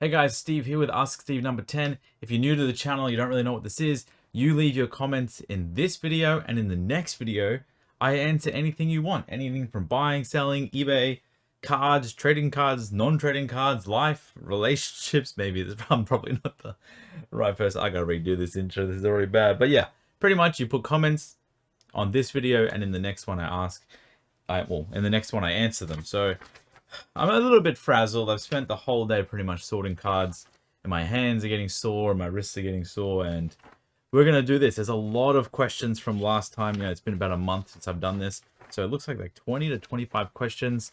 Hey guys, Steve here with Ask Steve number 10. If you're new to the channel, you don't really know what this is, you leave your comments in this video, and in the next video, I answer anything you want. Anything from buying, selling, eBay, cards, trading cards, non-trading cards, life, relationships, maybe. I'm probably not the right person. I gotta redo this intro, this is already bad. But yeah, pretty much you put comments on this video, and in the next one in the next one I answer them. So I'm a little bit frazzled. I've spent the whole day pretty much sorting cards, and my hands are getting sore, and my wrists are getting sore, and we're going to do this. There's a lot of questions from last time. You know, it's been about a month since I've done this, so it looks like 20 to 25 questions.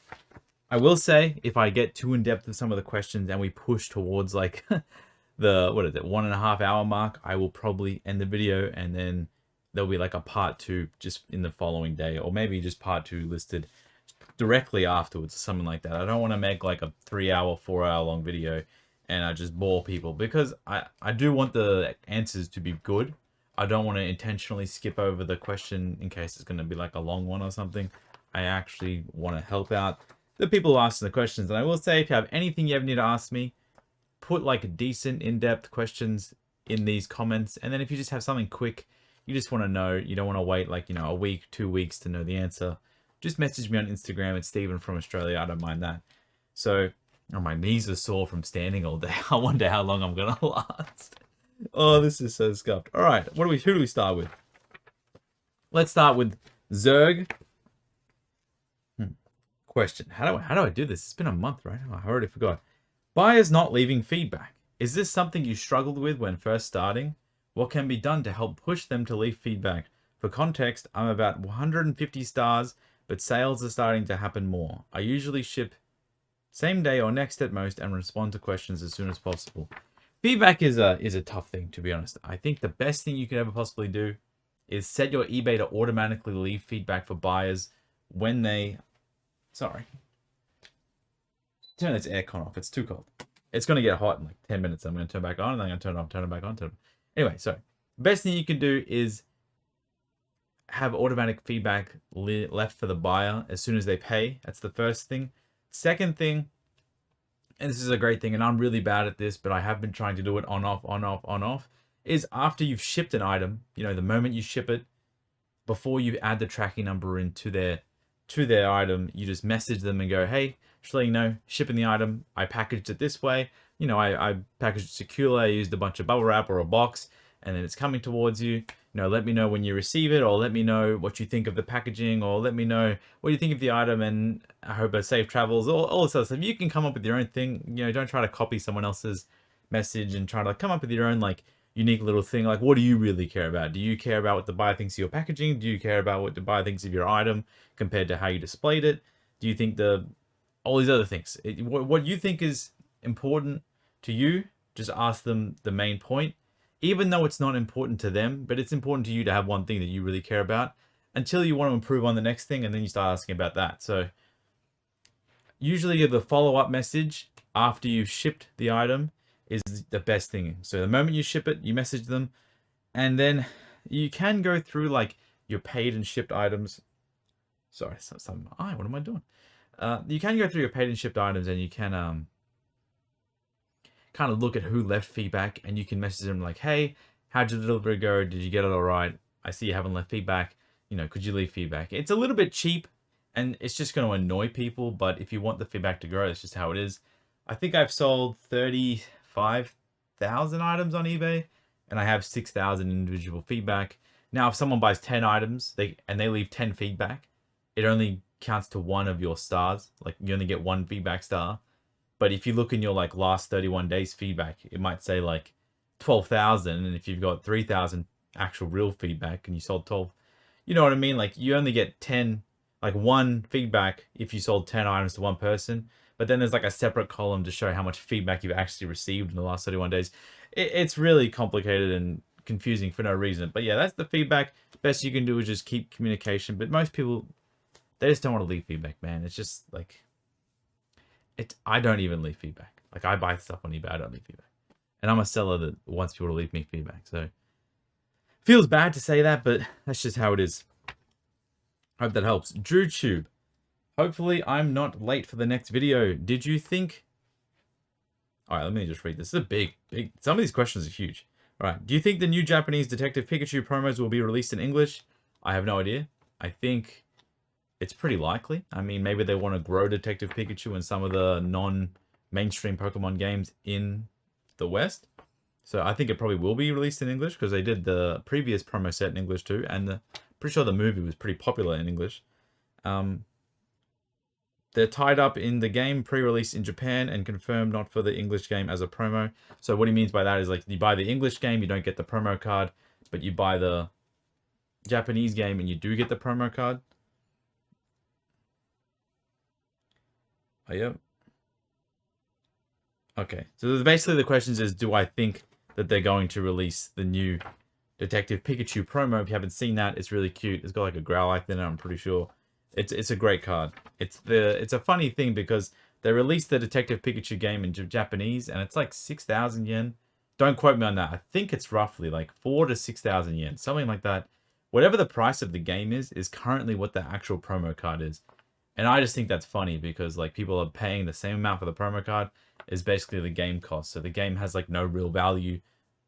I will say, if I get too in-depth with some of the questions and we push towards like the, 1.5 hour mark, I will probably end the video, and then there'll be like a part 2 just in the following day, or maybe just part 2 listed directly afterwards or something like that. I don't want to make like a 3 hour, 4 hour long video and I just bore people, because I do want the answers to be good. I don't want to intentionally skip over the question in case it's going to be like a long one or something. I actually want to help out the people who ask the questions. And I will say, if you have anything you ever need to ask me, put like decent in-depth questions in these comments. And then if you just have something quick, you just want to know, you don't want to wait like, a week, 2 weeks to know the answer, just message me on Instagram. It's Stephen from Australia. I don't mind that. So, oh, my knees are sore from standing all day. I wonder how long I'm gonna last. Oh, this is so scuffed. All right, who do we start with? Let's start with Zerg. Question: How do I do this? It's been a month, right? Oh, I already forgot. Buyers not leaving feedback. Is this something you struggled with when first starting? What can be done to help push them to leave feedback? For context, I'm about 150 stars, but sales are starting to happen more. I usually ship same day or next at most and respond to questions as soon as possible. Feedback is a tough thing, to be honest. I think the best thing you could ever possibly do is set your eBay to automatically leave feedback for buyers when they... Sorry. Turn this aircon off. It's too cold. It's going to get hot in like 10 minutes. I'm going to turn back on, and then I'm going to turn it off, turn it back on. Anyway, so best thing you can do is have automatic feedback left for the buyer as soon as they pay. That's the first thing. Second thing, and this is a great thing, and I'm really bad at this, but I have been trying to do it on, off, on, off, on, off, is after you've shipped an item, the moment you ship it, before you add the tracking number into their item, you just message them and go, hey, just letting you know, shipping the item, I packaged it this way. I packaged it securely. I used a bunch of bubble wrap or a box, and then it's coming towards you. Let me know when you receive it, or let me know what you think of the packaging, or let me know what you think of the item, and I hope a safe travels, all this other stuff. You can come up with your own thing. Don't try to copy someone else's message and try to come up with your own like unique little thing. Like, what do you really care about? Do you care about what the buyer thinks of your packaging? Do you care about what the buyer thinks of your item compared to how you displayed it? Do you think all these other things, what you think is important to you, just ask them the main point, even though it's not important to them, but it's important to you to have one thing that you really care about, until you want to improve on the next thing, and then you start asking about that. So usually the follow-up message after you've shipped the item is the best thing. So the moment you ship it, you message them, and then you can go through like your paid and shipped items. Sorry, what am I doing? You can go through your paid and shipped items, and you can kind of look at who left feedback, and you can message them like, hey, how'd your delivery go? Did you get it all right? I see you haven't left feedback. Could you leave feedback? It's a little bit cheap, and it's just going to annoy people, but if you want the feedback to grow, that's just how it is. I think I've sold 35,000 items on eBay, and I have 6,000 individual feedback. Now, if someone buys 10 items and they leave 10 feedback, it only counts to one of your stars. Like, you only get one feedback star. But if you look in your like last 31 days feedback, it might say like 12,000, and if you've got 3,000 actual real feedback and you sold 12, you know what I mean? Like, you only get 10, like one feedback if you sold 10 items to one person. But then there's like a separate column to show how much feedback you've actually received in the last 31 days. It's really complicated and confusing for no reason. But yeah, that's the feedback. Best you can do is just keep communication. But most people, they just don't want to leave feedback, man. It's just like, I don't even leave feedback. Like, I buy stuff on eBay, I don't leave feedback. And I'm a seller that wants people to leave me feedback. So, feels bad to say that, but that's just how it is. Hope that helps. DrewTube. Hopefully I'm not late for the next video. Did you think All right, let me just read this. This is a big. Some of these questions are huge. All right. Do you think the new Japanese Detective Pikachu promos will be released in English? I have no idea. I think it's pretty likely. I mean, maybe they want to grow Detective Pikachu and some of the non-mainstream Pokemon games in the West. So I think it probably will be released in English because they did the previous promo set in English too, and pretty sure the movie was pretty popular in English. They're tied up in the game pre-release in Japan and confirmed not for the English game as a promo. So what he means by that is like you buy the English game, you don't get the promo card, but you buy the Japanese game and you do get the promo card. Oh, yep. Okay, so basically the questions is, do I think that they're going to release the new Detective Pikachu promo? If you haven't seen that, it's really cute. It's got like a Growlithe in it, I'm pretty sure. It's a great card. It's a funny thing because they released the Detective Pikachu game in Japanese and it's like 6,000 yen. Don't quote me on that. I think it's roughly like 4,000 to 6,000 yen, something like that. Whatever the price of the game is currently what the actual promo card is. And I just think that's funny because like people are paying the same amount for the promo card as basically the game cost. So the game has like no real value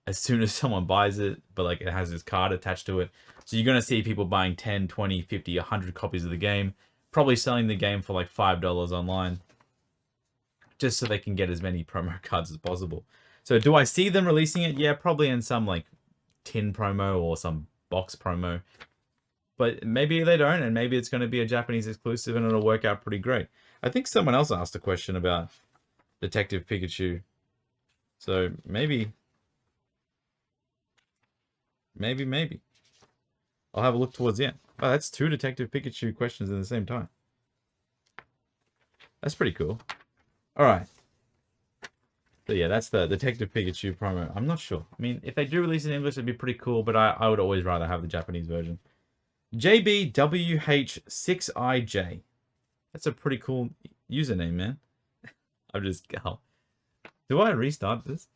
as soon as someone buys it, but like it has this card attached to it. So you're going to see people buying 10, 20, 50, 100 copies of the game, probably selling the game for like $5 online just so they can get as many promo cards as possible. So do I see them releasing it? Yeah, probably in some like tin promo or some box promo. But maybe they don't, and maybe it's going to be a Japanese exclusive and it'll work out pretty great. I think someone else asked a question about Detective Pikachu. So maybe. I'll have a look towards the end. Oh, that's 2 Detective Pikachu questions at the same time. That's pretty cool. Alright. So yeah, that's the Detective Pikachu promo. I'm not sure. I mean, if they do release it in English, it'd be pretty cool, but I would always rather have the Japanese version. JBWH6IJ. That's a pretty cool username, man. I'm just... Oh. Do I restart this?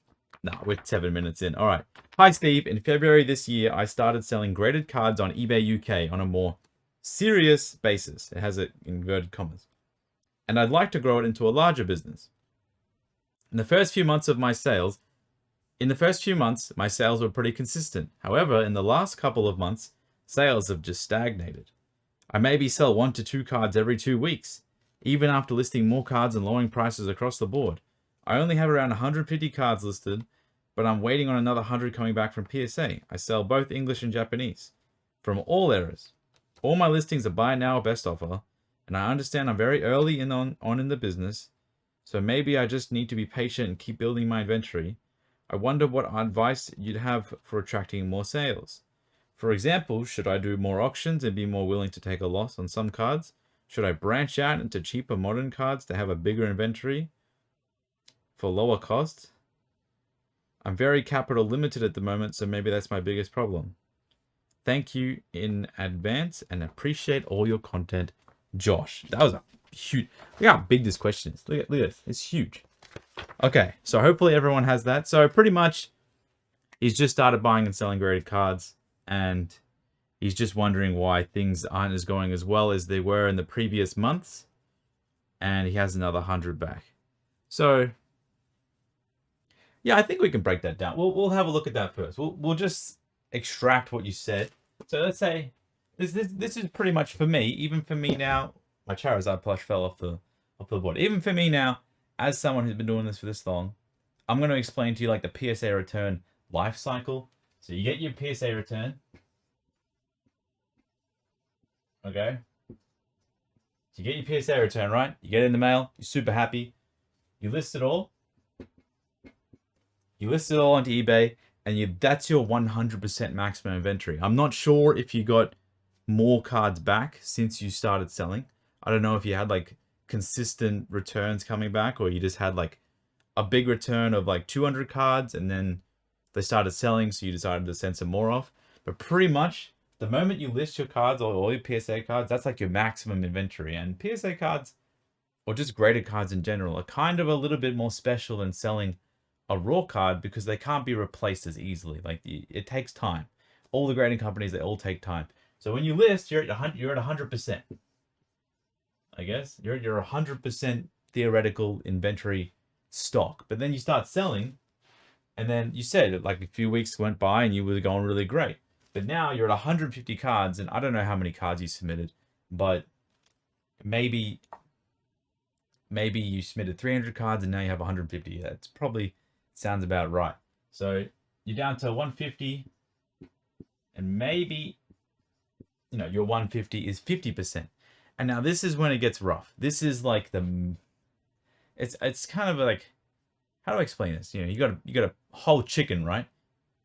No, we're 7 minutes in. All right. Hi, Steve. In February this year, I started selling graded cards on eBay UK on a more serious basis. It has it in inverted commas. And I'd like to grow it into a larger business. In the first few months, my sales were pretty consistent. However, in the last couple of months, sales have just stagnated. I maybe sell 1 to 2 cards every 2 weeks, even after listing more cards and lowering prices across the board. I only have around 150 cards listed, but I'm waiting on another 100 coming back from PSA. I sell both English and Japanese. From all eras. All my listings are buy now or best offer, and I understand I'm very early in the business, so maybe I just need to be patient and keep building my inventory. I wonder what advice you'd have for attracting more sales. For example, should I do more auctions and be more willing to take a loss on some cards? Should I branch out into cheaper modern cards to have a bigger inventory for lower cost? I'm very capital limited at the moment, so maybe that's my biggest problem. Thank you in advance and appreciate all your content, Josh. That was a huge... Look how big this question is. Look at this. It's huge. Okay, so hopefully everyone has that. So pretty much, he's just started buying and selling graded cards, and he's just wondering why things aren't as going as well as they were in the previous months, and he has another 100 back. So yeah, I think we can break that down. We'll have a look at that first. We'll just extract what you said. So let's say this is pretty much for me. Even for me now, my Charizard plush fell off the board. Even for me now, as someone who's been doing this for this long, I'm going to explain to you like the PSA return life cycle. So you get your PSA return. Okay. So you get your PSA return, right? You get it in the mail. You're super happy. You list it all. You list it all onto eBay, and that's your 100% maximum inventory. I'm not sure if you got more cards back since you started selling. I don't know if you had like consistent returns coming back, or you just had like a big return of like 200 cards and then they started selling, so you decided to send some more off. But pretty much the moment you list your cards or all your PSA cards, that's like your maximum inventory. And PSA cards, or just graded cards in general, are kind of a little bit more special than selling a raw card because they can't be replaced as easily. Like it takes time. All the grading companies, they all take time. So when you list, you're at 100%. I guess you're at your 100% theoretical inventory stock. But then you start selling, and then you said like a few weeks went by and you were going really great. But now you're at 150 cards, and I don't know how many cards you submitted, but maybe you submitted 300 cards and now you have 150. That's probably sounds about right. So you're down to 150, and maybe your 150 is 50%. And now this is when it gets rough. This is like it's kind of like, how do I explain this? You got a whole chicken, right?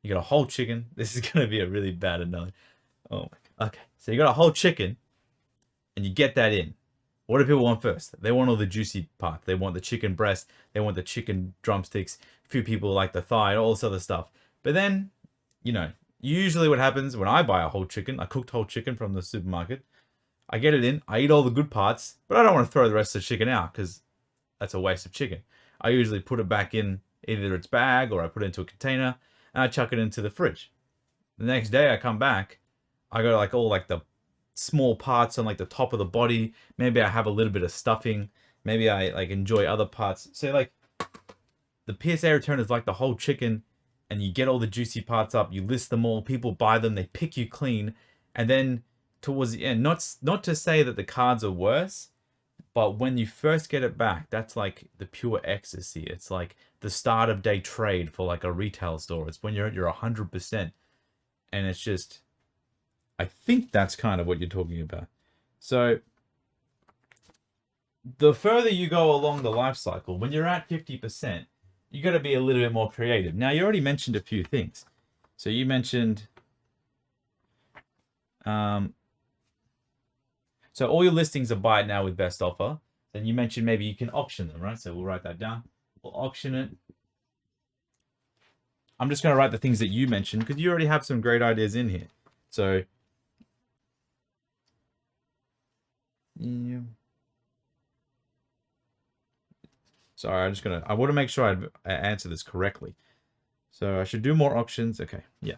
You got a whole chicken. This is gonna be a really bad analogy. Oh my God. Okay, so you got a whole chicken, and you get that in. What do people want first? They want all the juicy part. They want the chicken breast. They want the chicken drumsticks. A few people like the thigh, all this other stuff. But then, usually what happens when I buy a whole chicken, a cooked whole chicken from the supermarket, I get it in, I eat all the good parts, but I don't want to throw the rest of the chicken out because that's a waste of chicken. I usually put it back in either its bag or I put it into a container and I chuck it into the fridge. The next day I come back, I got like all like the small parts on like the top of the body. Maybe I have a little bit of stuffing. Maybe I like enjoy other parts. So like the PSA return is like the whole chicken, and you get all the juicy parts up, you list them all, people buy them, they pick you clean, and then towards the end, not to say that the cards are worse, but when you first get it back, that's like the pure ecstasy. It's like the start of day trade for like a retail store. It's when you're at your 100%, and it's just, I think that's kind of what you're talking about. So the further you go along the life cycle, when you're at 50%, you got to be a little bit more creative. Now, you already mentioned a few things. So you mentioned, so all your listings are buy it now with best offer. Then you mentioned maybe you can auction them, right? So we'll write that down. We'll auction it. I'm just going to write the things that you mentioned because you already have some great ideas in here. So, yeah. Sorry, I want to make sure I answer this correctly. So I should do more auctions. Okay, yeah.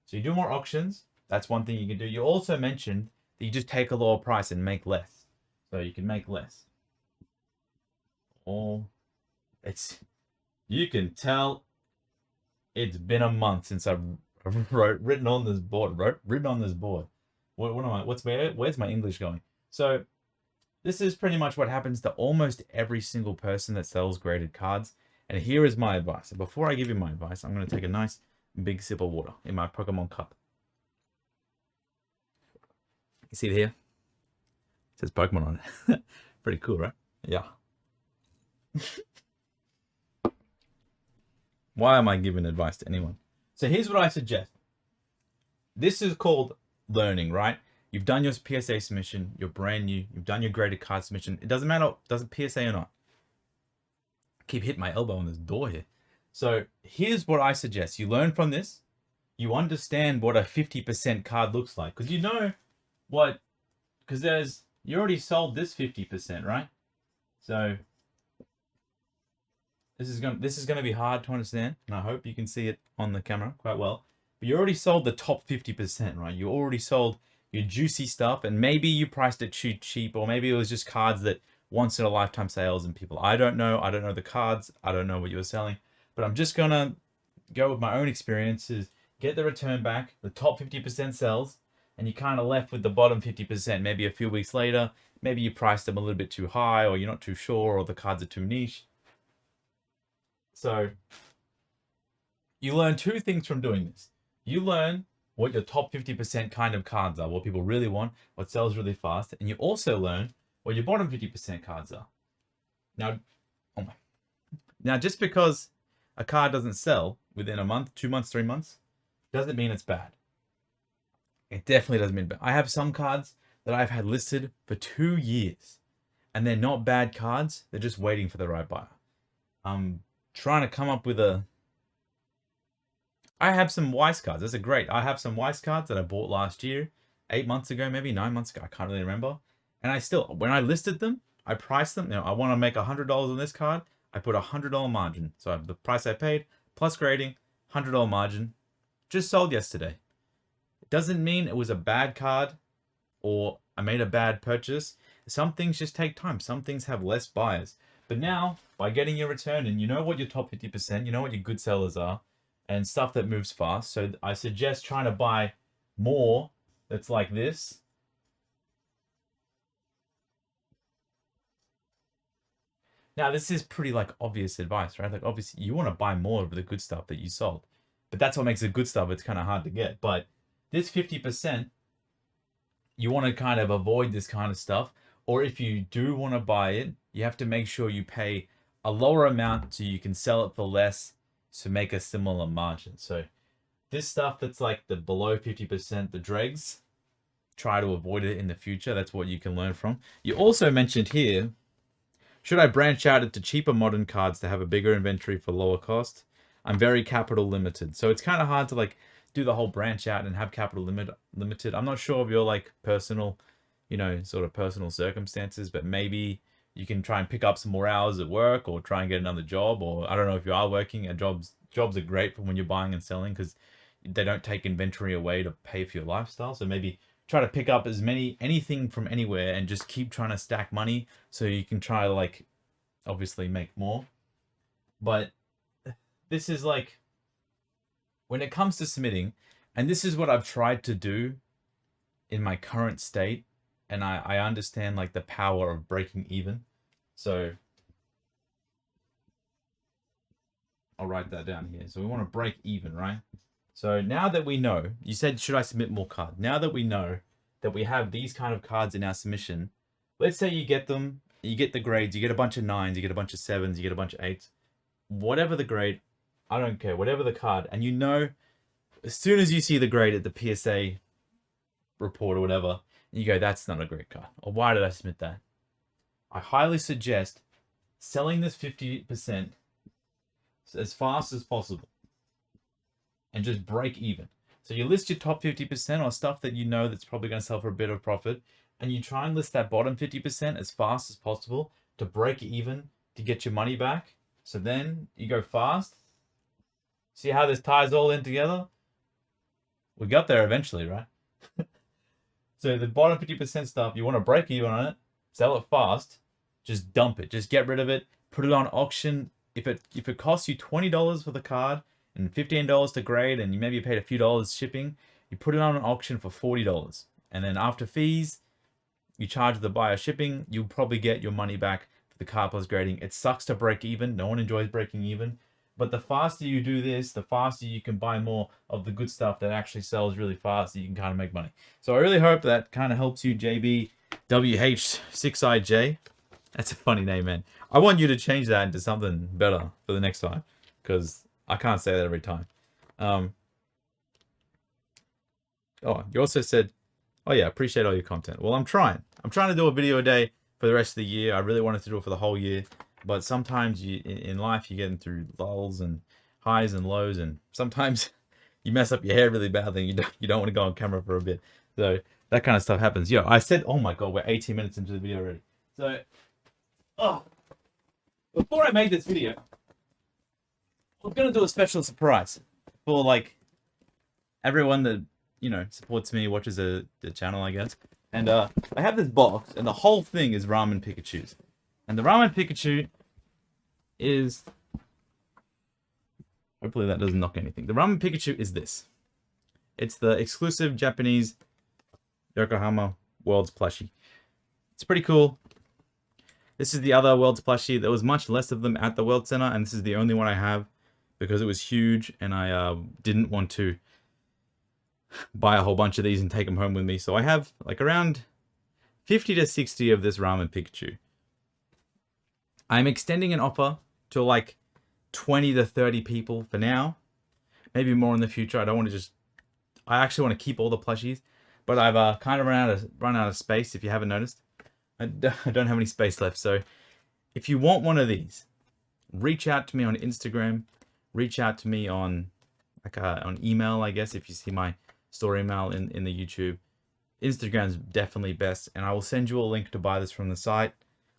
So you do more auctions. That's one thing you can do. You also mentioned that you just take a lower price and make less. So you can make less. Or you can tell it's been a month since I've written on this board. Where's my English going? So this is pretty much what happens to almost every single person that sells graded cards. And here is my advice. So before I give you my advice, I'm going to take a nice big sip of water in my Pokemon cup. You see it here? It says Pokemon on it. Pretty cool, right? Yeah. Why am I giving advice to anyone? So here's what I suggest. This is called learning, right? You've done your PSA submission. You're brand new. You've done your graded card submission. It doesn't matter, does it PSA or not. I keep hitting my elbow on this door here. So here's what I suggest. You learn from this. You understand what a 50% card looks like. Because you already sold this 50%, right? So this is going to be hard to understand. And I hope you can see it on the camera quite well. But you already sold the top 50%, right? You already sold your juicy stuff, and maybe you priced it too cheap, or maybe it was just cards that once in a lifetime sales, and people, I don't know the cards, I don't know what you were selling, but I'm just gonna go with my own experiences, get the return back, the top 50% sells, and you kind of left with the bottom 50%. Maybe a few weeks later, maybe you priced them a little bit too high, or you're not too sure, or the cards are too niche. So you learn two things from doing this. You learn what your top 50% kind of cards are, what people really want, what sells really fast, and you also learn what your bottom 50% cards are. Now, just because a card doesn't sell within a month, 2 months, 3 months, doesn't mean it's bad. It definitely doesn't mean bad. I have some cards that I've had listed for 2 years, and they're not bad cards. They're just waiting for the right buyer. I'm trying to come up with I have some Weiss cards. I have some Weiss cards that I bought last year, 8 months ago, maybe 9 months ago. I can't really remember. And when I listed them, I priced them. I want to make $100 on this card. I put $100 margin. So the price I paid plus grading, $100 margin. Just sold yesterday. It doesn't mean it was a bad card or I made a bad purchase. Some things just take time. Some things have less buyers. But now, by getting your return in, you know what your top 50%, you know what your good sellers are, and stuff that moves fast. So I suggest trying to buy more that's like this. Now, this is pretty like obvious advice, right? Like obviously you want to buy more of the good stuff that you sold. But that's what makes the good stuff. It's kind of hard to get. But this 50%, you want to kind of avoid this kind of stuff. Or if you do want to buy it, you have to make sure you pay a lower amount so you can sell it for less to make a similar margin. So this stuff that's like the below 50%, the dregs, try to avoid it in the future. That's what you can learn from. You also mentioned here, should I branch out into cheaper modern cards to have a bigger inventory for lower cost? I'm very capital limited. So it's kind of hard to like do the whole branch out and have capital limited. I'm not sure of your like personal, sort of personal circumstances, but maybe you can try and pick up some more hours at work or try and get another job. Or I don't know if you are working at jobs. Jobs are great for when you're buying and selling because they don't take inventory away to pay for your lifestyle. So maybe try to pick up anything from anywhere and just keep trying to stack money so you can try to like obviously make more. But this is like when it comes to submitting, and this is what I've tried to do in my current state, and I understand like the power of breaking even. So I'll write that down here. So we want to break even, right? So now that we know, you said, should I submit more cards? Now that we know that we have these kind of cards in our submission, let's say you get them, you get the grades, you get a bunch of 9s, you get a bunch of 7s, you get a bunch of 8s, whatever the grade, I don't care, whatever the card, and as soon as you see the grade at the PSA report or whatever, you go, that's not a great card, or why did I submit that? I highly suggest selling this 50% as fast as possible and just break even. So you list your top 50% or stuff that you know that's probably going to sell for a bit of profit, and you try and list that bottom 50% as fast as possible to break even to get your money back. So then you go fast. See how this ties all in together? We got there eventually, right? So the bottom 50% stuff, you want to break even on it, sell it fast, just dump it, just get rid of it, put it on auction. If it costs you $20 for the card and $15 to grade, and you maybe paid a few dollars shipping, you put it on an auction for $40. And then after fees, you charge the buyer shipping, you'll probably get your money back for the card plus grading. It sucks to break even. No one enjoys breaking even. But the faster you do this, the faster you can buy more of the good stuff that actually sells really fast, so you can kind of make money. So I really hope that kind of helps you, JBWH6IJ. That's a funny name, man. I want you to change that into something better for the next time, because I can't say that every time. Oh, you also said, oh yeah, appreciate all your content. Well, I'm trying to do a video a day for the rest of the year. I really wanted to do it for the whole year, but sometimes in life you get through lulls and highs and lows, and sometimes you mess up your hair really badly and you don't want to go on camera for a bit. So that kind of stuff happens. Yo, I said, oh my god, we're 18 minutes into the video already. So, before I made this video, I was gonna do a special surprise for like everyone that supports me, watches the channel, I guess. And I have this box, and the whole thing is Ramen Pikachus. And the Ramen Pikachu is, hopefully that doesn't knock anything. The Ramen Pikachu is this. It's the exclusive Japanese Yokohama Worlds plushie. It's pretty cool. This is the other Worlds plushie. There was much less of them at the World Center, and this is the only one I have because it was huge, and I didn't want to buy a whole bunch of these and take them home with me. So I have like around 50 to 60 of this Ramen Pikachu. I'm extending an offer to like 20 to 30 people for now. Maybe more in the future. I actually want to keep all the plushies, but I've kind of run out of space, if you haven't noticed. I don't have any space left. So if you want one of these, reach out to me on Instagram, reach out to me on on email, I guess, if you see my store email in the YouTube. Instagram's definitely best, and I will send you a link to buy this from the site.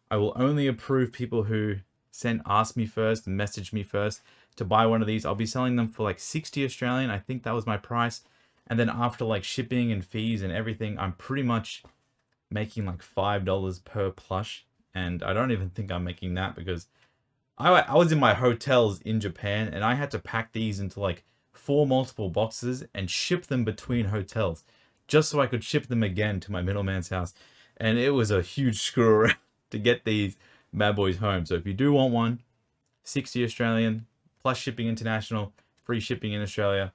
I will only approve people who ask me first, message me first to buy one of these. I'll be selling them for like 60 Australian. I think that was my price. And then after like shipping and fees and everything, I'm pretty much making like $5 per plush. and I don't even think I'm making that because I was in my hotels in Japan and I had to pack these into like 4 multiple boxes and ship them between hotels just so I could ship them again to my middleman's house. And it was a huge screw around to get these bad boys home. So if you do want one, 60 Australian plus shipping international, free shipping in Australia.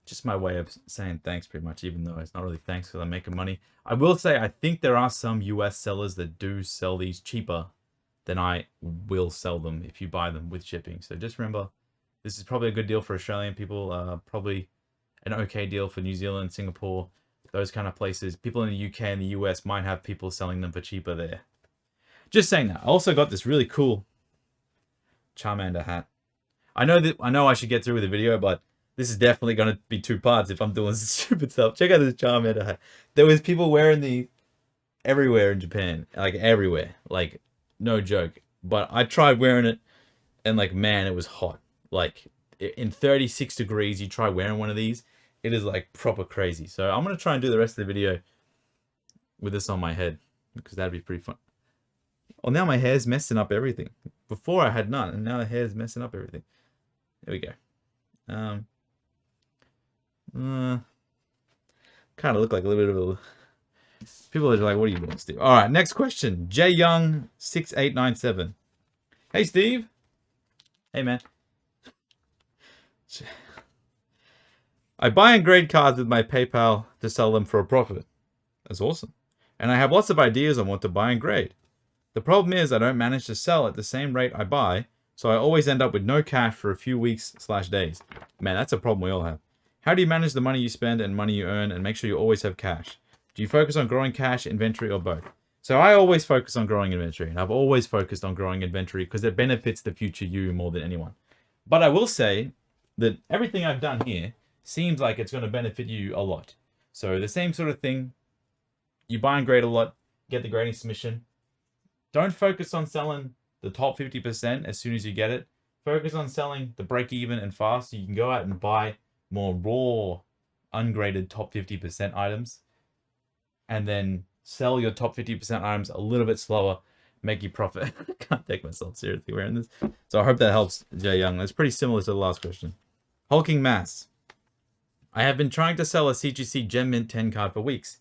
Just my way of saying thanks pretty much, even though it's not really thanks because I'm making money. I will say I think there are some US sellers that do sell these cheaper than I will sell them if you buy them with shipping. So just remember, this is probably a good deal for Australian people, probably an okay deal for New Zealand, Singapore, those kind of places. People in the UK and the US might have people selling them for cheaper there. Just saying that. I also got this really cool Charmander hat. I know I should get through with the video, but this is definitely going to be 2 parts if I'm doing stupid stuff. Check out this Charmander hat. There was people wearing these everywhere in Japan. Like, everywhere. Like, no joke. But I tried wearing it, and, like, man, it was hot. Like, in 36 degrees, you try wearing one of these, it is, like, proper crazy. So I'm going to try and do the rest of the video with this on my head, because that'd be pretty fun. Well, now my hair's messing up everything. Before I had none, and now the hair's messing up everything. There we go. Kind of look like a little bit of a... People are like, what are you doing, Steve? Alright, next question. J Young 6897. Hey, Steve. Hey, man. I buy and grade cards with my PayPal to sell them for a profit. That's awesome. And I have lots of ideas on what to buy and grade. The problem is I don't manage to sell at the same rate I buy, so I always end up with no cash for a few weeks/days. Man, that's a problem we all have. How do you manage the money you spend and money you earn and make sure you always have cash? Do you focus on growing cash, inventory, or both? So I always focus on growing inventory. And I've always focused on growing inventory because it benefits the future you more than anyone. But I will say that everything I've done here seems like it's going to benefit you a lot. So the same sort of thing. You buy and grade a lot, get the grading submission. Don't focus on selling the top 50% as soon as you get it. Focus on selling the break even and fast so you can go out and buy more raw, ungraded top 50% items. And then sell your top 50% items a little bit slower, make you profit. I can't take myself seriously wearing this. So I hope that helps, Jay Young. That's pretty similar to the last question. Hulking Mass. I have been trying to sell a CGC Gem Mint 10 card for weeks.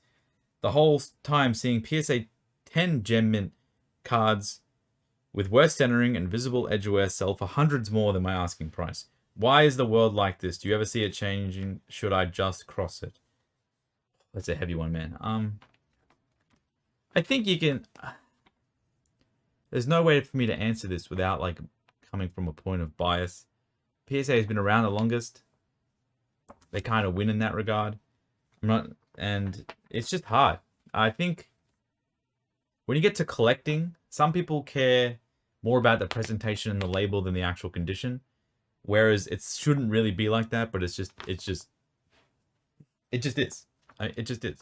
The whole time seeing PSA 10 Gem Mint cards with worse centering and visible edgeware sell for hundreds more than my asking price. Why is the world like this? Do you ever see it changing? Should I just cross it? That's a heavy one, man. I think you can... There's no way for me to answer this without, like, coming from a point of bias. PSA has been around the longest. They kind of win in that regard. And it's just hard. I think when you get to collecting, some people care more about the presentation and the label than the actual condition. Whereas it shouldn't really be like that, but it just is. It just is.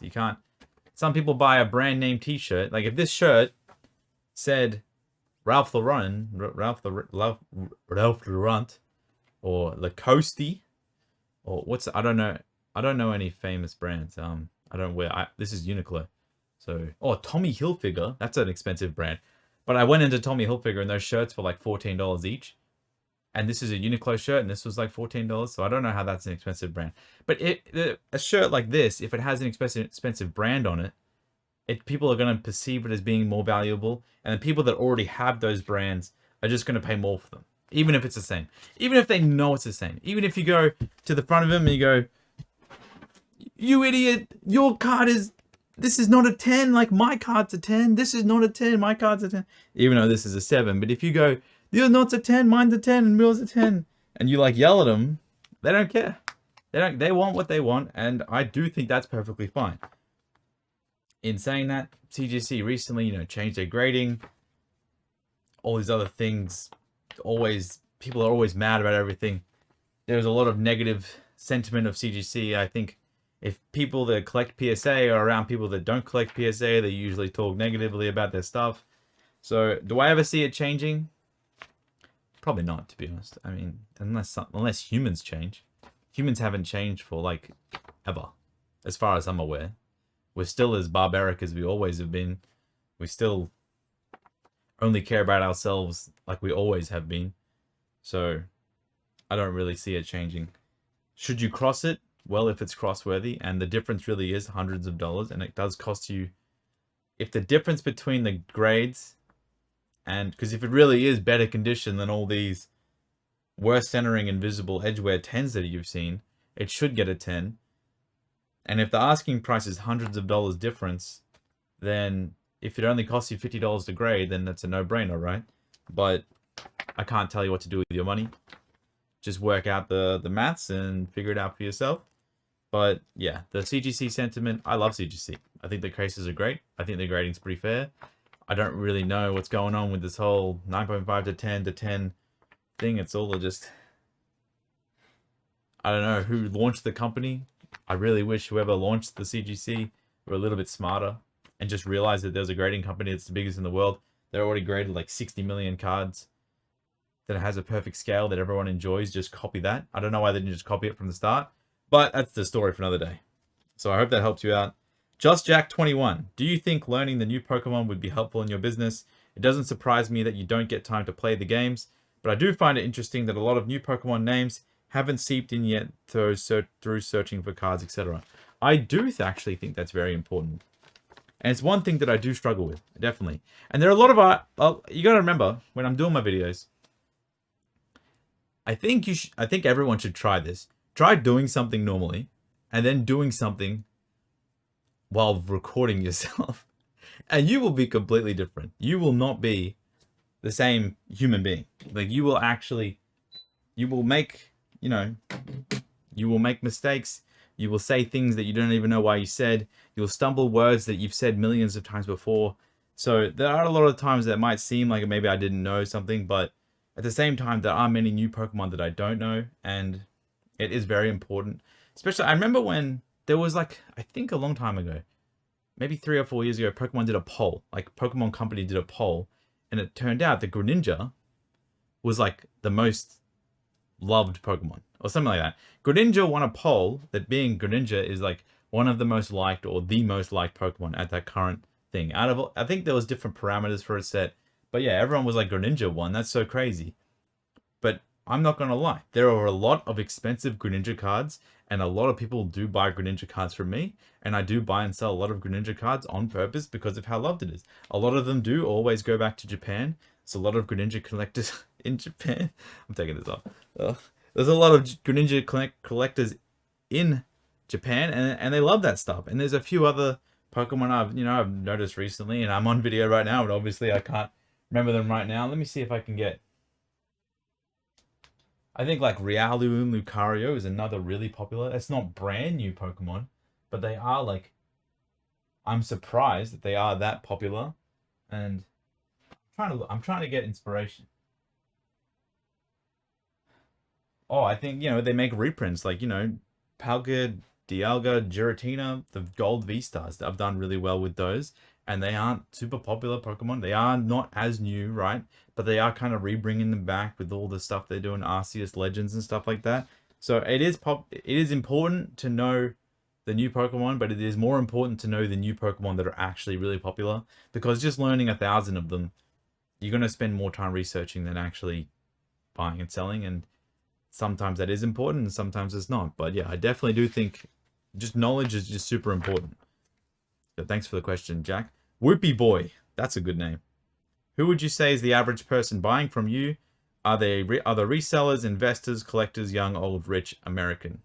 You can't. Some people buy a brand name T-shirt. Like if this shirt said Ralph Lauren, or Lacoste, or what's I don't know any famous brands. I don't wear. This is Uniqlo. So Tommy Hilfiger. That's an expensive brand. But I went into Tommy Hilfiger and those shirts were like $14 each. And this is a Uniqlo shirt, and this was like $14. So I don't know how that's an expensive brand. But a shirt like this, if it has an expensive brand on it, people are going to perceive it as being more valuable. And the people that already have those brands are just going to pay more for them. Even if it's the same. Even if they know it's the same. Even if you go to the front of them and you go, you idiot, your card is... This is not a 10, like my card's a 10. This is not a 10, my card's a 10. Even though this is a 7. But if you go... You're not a 10, mine's a 10, and yours a 10. And you like yell at them, they don't care. They want what they want, and I do think that's perfectly fine. In saying that, CGC recently, changed their grading. All these other things, people are always mad about everything. There's a lot of negative sentiment of CGC. I think if people that collect PSA are around people that don't collect PSA, they usually talk negatively about their stuff. So, do I ever see it changing? Probably not, to be honest. I mean, unless humans change. Humans haven't changed for, like, ever. As far as I'm aware. We're still as barbaric as we always have been. We still only care about ourselves like we always have been. So I don't really see it changing. Should you cross it? Well, if it's cross-worthy, and the difference really is hundreds of dollars, and it does cost you, if the difference between the grades, and because if it really is better condition than all these worse centering invisible edgeware 10s that you've seen, it should get a 10. And if the asking price is hundreds of dollars difference, then if it only costs you $50 to grade, then that's a no-brainer, right? But I can't tell you what to do with your money. Just work out the maths and figure it out for yourself. But yeah, the CGC sentiment, I love CGC. I think the cases are great. I think the grading's pretty fair. I don't really know what's going on with this whole 9.5 to 10 to 10 thing. It's all just, I don't know who launched the company. I really wish whoever launched the CGC were a little bit smarter and just realized that there's a grading company that's the biggest in the world. They're already graded like 60 million cards. That it has a perfect scale that everyone enjoys. Just copy that. I don't know why they didn't just copy it from the start. But that's the story for another day. So I hope that helps you out. Just Jack 21. Do you think learning the new Pokemon would be helpful in your business? It doesn't surprise me that you don't get time to play the games, but I do find it interesting that a lot of new Pokemon names haven't seeped in yet through searching for cards, etc. I do actually think that's very important. And it's one thing that I do struggle with, definitely. And there are a lot of you got to remember when I'm doing my videos, I think everyone should try this. Try doing something normally and then doing something while recording yourself. And you will be completely different. You will not be the same human being. Like you will make, you will make mistakes. You will say things that you don't even know why you said. You'll stumble words that you've said millions of times before. So there are a lot of times that might seem like maybe I didn't know something, but at the same time, there are many new Pokemon that I don't know, and it is very important. Especially, I remember when there was like, I think a long time ago, maybe 3 or 4 years ago, Pokemon did a poll. Like, Pokemon Company did a poll, and it turned out that Greninja was like the most loved Pokemon, or something like that. Greninja won a poll that being Greninja is like one of the most liked, or the most liked Pokemon at that current thing. Out of, I think there was different parameters for it set. But yeah, everyone was like, Greninja won. That's so crazy. But I'm not going to lie. There are a lot of expensive Greninja cards. And a lot of people do buy Greninja cards from me. And I do buy and sell a lot of Greninja cards on purpose because of how loved it is. A lot of them do always go back to Japan. There's a lot of Greninja collectors in Japan. I'm taking this off. There's a lot of Greninja collectors in Japan. And they love that stuff. And there's a few other Pokemon I've noticed recently. And I'm on video right now. And obviously I can't remember them right now. Let me see if I can get... I think like Riolu and Lucario is another really popular. It's not brand new Pokemon, but they are like... I'm surprised that they are that popular. And I'm trying to get inspiration. Oh, I think, they make reprints like, Palkia, Dialga, Giratina, the Gold V-Stars. I've done really well with those. And they aren't super popular Pokemon. They are not as new, right? But they are kind of rebringing them back with all the stuff they're doing, Arceus Legends and stuff like that. So it is important to know the new Pokemon, but it is more important to know the new Pokemon that are actually really popular. Because just learning 1,000 of them, you're going to spend more time researching than actually buying and selling. And sometimes that is important and sometimes it's not. But yeah, I definitely do think just knowledge is just super important. So thanks for the question, Jack. Whoopie Boy. That's a good name. Who would you say is the average person buying from you? Are they resellers, investors, collectors, young, old, rich, American?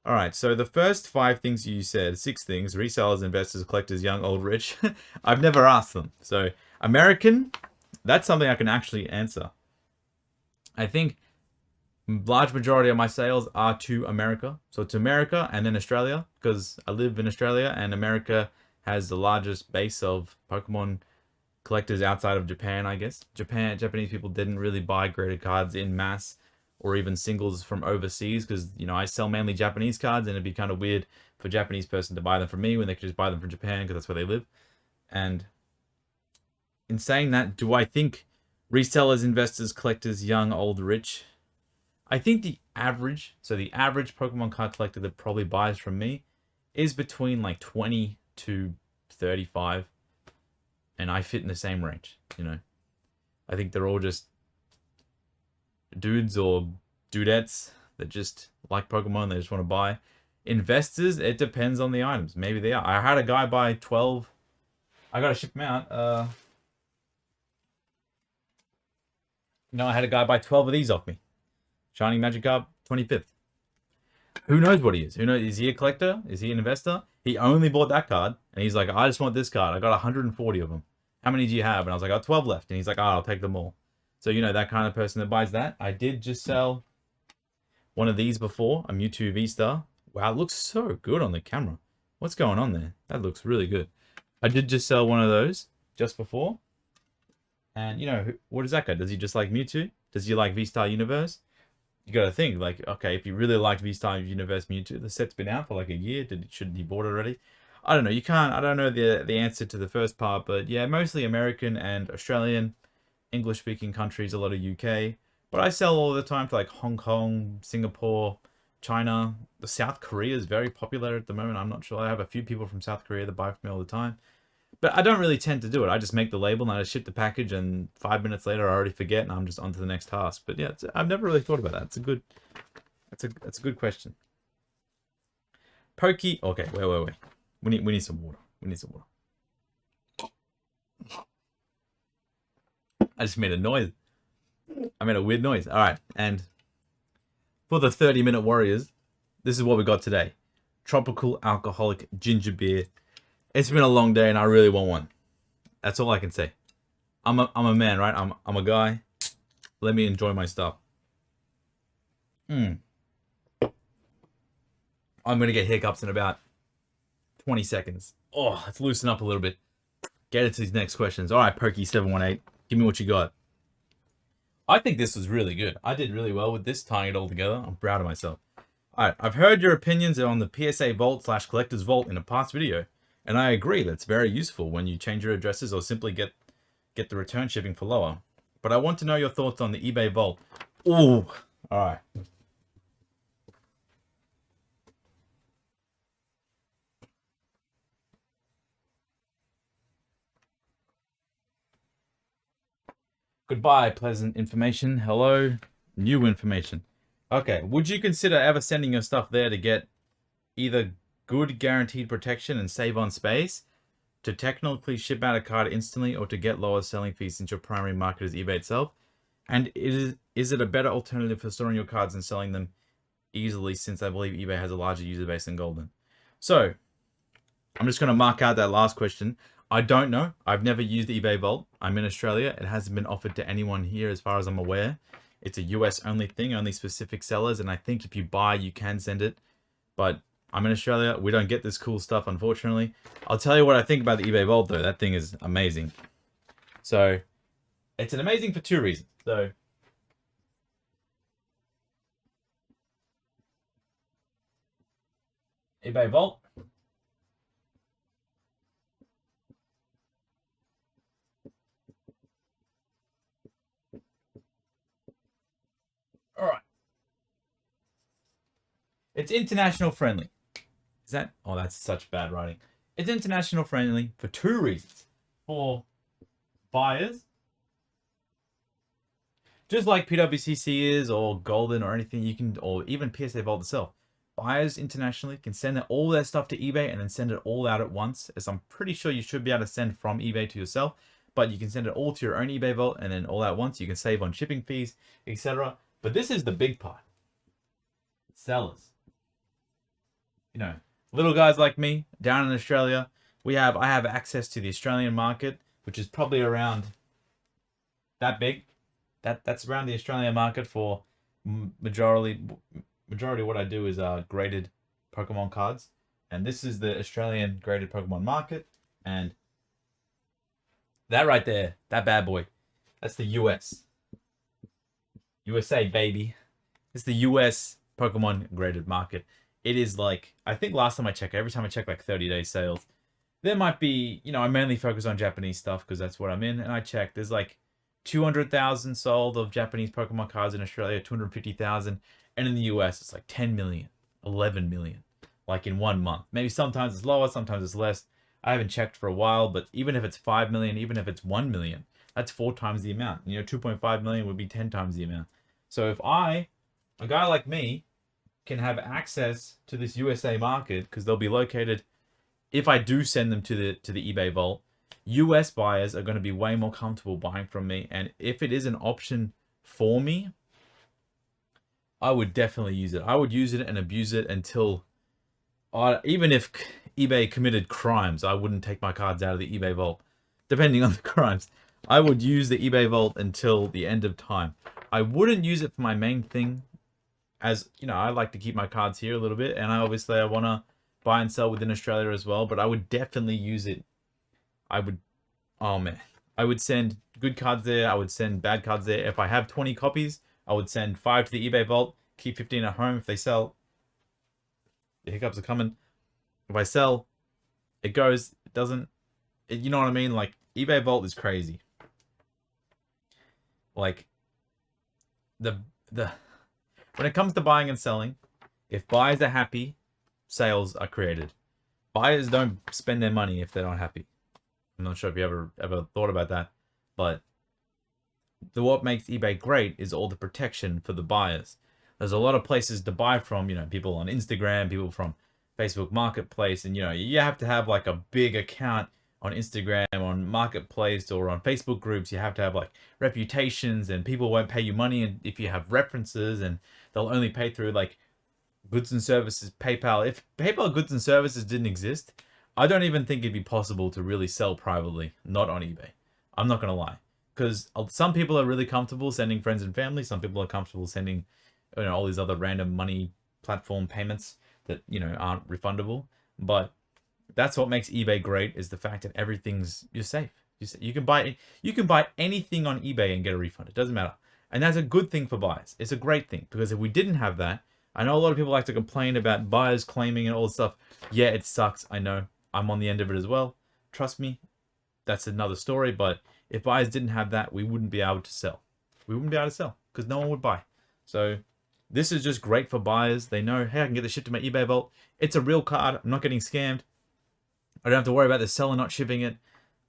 All right, so the first 5 things you said, 6 things, resellers, investors, collectors, young, old, rich. I've never asked them. So American, that's something I can actually answer. I think large majority of my sales are to America. So to America and then Australia, because I live in Australia and America has the largest base of Pokemon collectors outside of Japan, I guess. Japanese people didn't really buy graded cards in mass or even singles from overseas because, I sell mainly Japanese cards and it'd be kind of weird for a Japanese person to buy them from me when they could just buy them from Japan because that's where they live. And in saying that, do I think resellers, investors, collectors, young, old, rich? I think the average Pokemon card collector that probably buys from me is between like 20 to 35. and I fit in the same range. You know, I think they're all just dudes or dudettes that just like Pokemon. They just want to buy. Investors, it depends on the items. Maybe they are. I had a guy buy 12. I gotta ship them out. I had a guy buy 12 of these off me. Shining Magikarp, 25th. Who knows what he is? Who knows? Is he a collector? Is he an investor? He only bought that card, and he's like, I just want this card. I got 140 of them. How many do you have? And I was like, I got 12 left. And he's like, I'll take them all. So, that kind of person that buys that. I did just sell one of these before, a Mewtwo V-Star. Wow, it looks so good on the camera. What's going on there? That looks really good. I did just sell one of those just before. And, what does that guy? Does he just like Mewtwo? Does he like V-Star Universe? You got to think, like, okay, if you really liked V-Star Universe Mewtwo, the set's been out for like a year. Shouldn't he bought it already? I don't know. I don't know the answer to the first part, but yeah, mostly American and Australian, English-speaking countries, a lot of UK. But I sell all the time to like Hong Kong, Singapore, China. The South Korea is very popular at the moment. I'm not sure. I have a few people from South Korea that buy from me all the time. But I don't really tend to do it. I just make the label and I just ship the package, and 5 minutes later I already forget and I'm just on to the next task. But yeah, I've never really thought about that. That's a good question. Pokey. Okay, wait. We need some water. We need some water. I just made a noise. I made a weird noise. All right, and for the 30-minute warriors, this is what we got today: tropical alcoholic ginger beer. It's been a long day, and I really want one. That's all I can say. I'm a man, right? I'm a guy. Let me enjoy my stuff. I'm gonna get hiccups in about 20 seconds. Oh, let's loosen up a little bit. Get into these next questions. All right, Perky718, give me what you got. I think this was really good. I did really well with this, tying it all together. I'm proud of myself. All right, I've heard your opinions on the PSA Vault / Collector's Vault in a past video. And I agree, that's very useful when you change your addresses or simply get the return shipping for lower. But I want to know your thoughts on the eBay Vault. Ooh, alright. Goodbye, pleasant information. Hello, new information. Okay, would you consider ever sending your stuff there to get either good guaranteed protection and save on space, to technically ship out a card instantly, or to get lower selling fees since your primary market is eBay itself? And is it a better alternative for storing your cards and selling them easily, since I believe eBay has a larger user base than Golden? So, I'm just going to mark out that last question. I don't know. I've never used eBay Vault. I'm in Australia. It hasn't been offered to anyone here as far as I'm aware. It's a US only thing, only specific sellers, and I think if you buy, you can send it. But I'm in Australia. We don't get this cool stuff, unfortunately. I'll tell you what I think about the eBay Vault, though. That thing is amazing. So, it's amazing for two reasons. So, eBay Vault. All right. It's international friendly. Is that? Oh, that's such bad writing. It's international friendly for two reasons. For buyers, just like PWCC is, or Golden, or anything you can, or even PSA Vault itself. Buyers internationally can send all their stuff to eBay and then send it all out at once, as I'm pretty sure you should be able to send from eBay to yourself, but you can send it all to your own eBay Vault and then all at once. You can save on shipping fees, etc. But this is the big part. Sellers. Little guys like me down in Australia, I have access to the Australian market, which is probably around that big. That's around the Australian market for majority. What I do is graded Pokemon cards, and this is the Australian graded Pokemon market, and that right there, that bad boy, that's the USA, baby. It's the US Pokemon graded market. It is like, I think last time I checked, every time I check like 30-day sales, there might be, I mainly focus on Japanese stuff because that's what I'm in, and I check, there's like 200,000 sold of Japanese Pokemon cards in Australia, 250,000, and in the US it's like 10 million, 11 million, like in 1 month. Maybe sometimes it's lower, sometimes it's less. I haven't checked for a while, but even if it's 5 million, even if it's 1 million, that's 4 times the amount. You know, 2.5 million would be 10 times the amount. So if a guy like me, can have access to this USA market, because they'll be located, if I do send them to the eBay vault, US buyers are going to be way more comfortable buying from me. And if it is an option for me, I would definitely use it. I would use it and abuse it until, even if eBay committed crimes, I wouldn't take my cards out of the eBay vault, depending on the crimes. I would use the eBay vault until the end of time. I wouldn't use it for my main thing, as you know, I like to keep my cards here a little bit, and I want to buy and sell within Australia as well, but I would definitely use it. Oh man, I would send good cards there, I would send bad cards there. If I have 20 copies, I would send 5 to the eBay vault, keep 15 at home. If they sell, the hiccups are coming. If I sell, it goes, it doesn't, you know what I mean? Like, eBay vault is crazy. Like, when it comes to buying and selling, if buyers are happy, sales are created. Buyers don't spend their money if they're not happy. I'm not sure if you ever thought about that, but what makes eBay great is all the protection for the buyers. There's a lot of places to buy from, you know, people on Instagram, people from Facebook Marketplace, and you know, you have to have like a big account on Instagram, on Marketplace, or on Facebook groups. You have to have like reputations, and people won't pay you money if you have references, and they'll only pay through like goods and services, PayPal. If PayPal goods and services didn't exist, I don't even think it'd be possible to really sell privately, not on eBay. I'm not gonna lie, because some people are really comfortable sending friends and family. Some people are comfortable sending, you know, all these other random money platform payments that, you know, aren't refundable. But that's what makes eBay great, is the fact that you're safe. You can buy anything on eBay and get a refund. It doesn't matter, and that's a good thing for buyers. It's a great thing, because if we didn't have that, I know a lot of people like to complain about buyers claiming and all this stuff. Yeah, it sucks. I know. I'm on the end of it as well. Trust me, that's another story. But if buyers didn't have that, we wouldn't be able to sell. We wouldn't be able to sell because no one would buy. So this is just great for buyers. They know, hey, I can get the shit to my eBay vault. It's a real card. I'm not getting scammed. I don't have to worry about the seller not shipping it.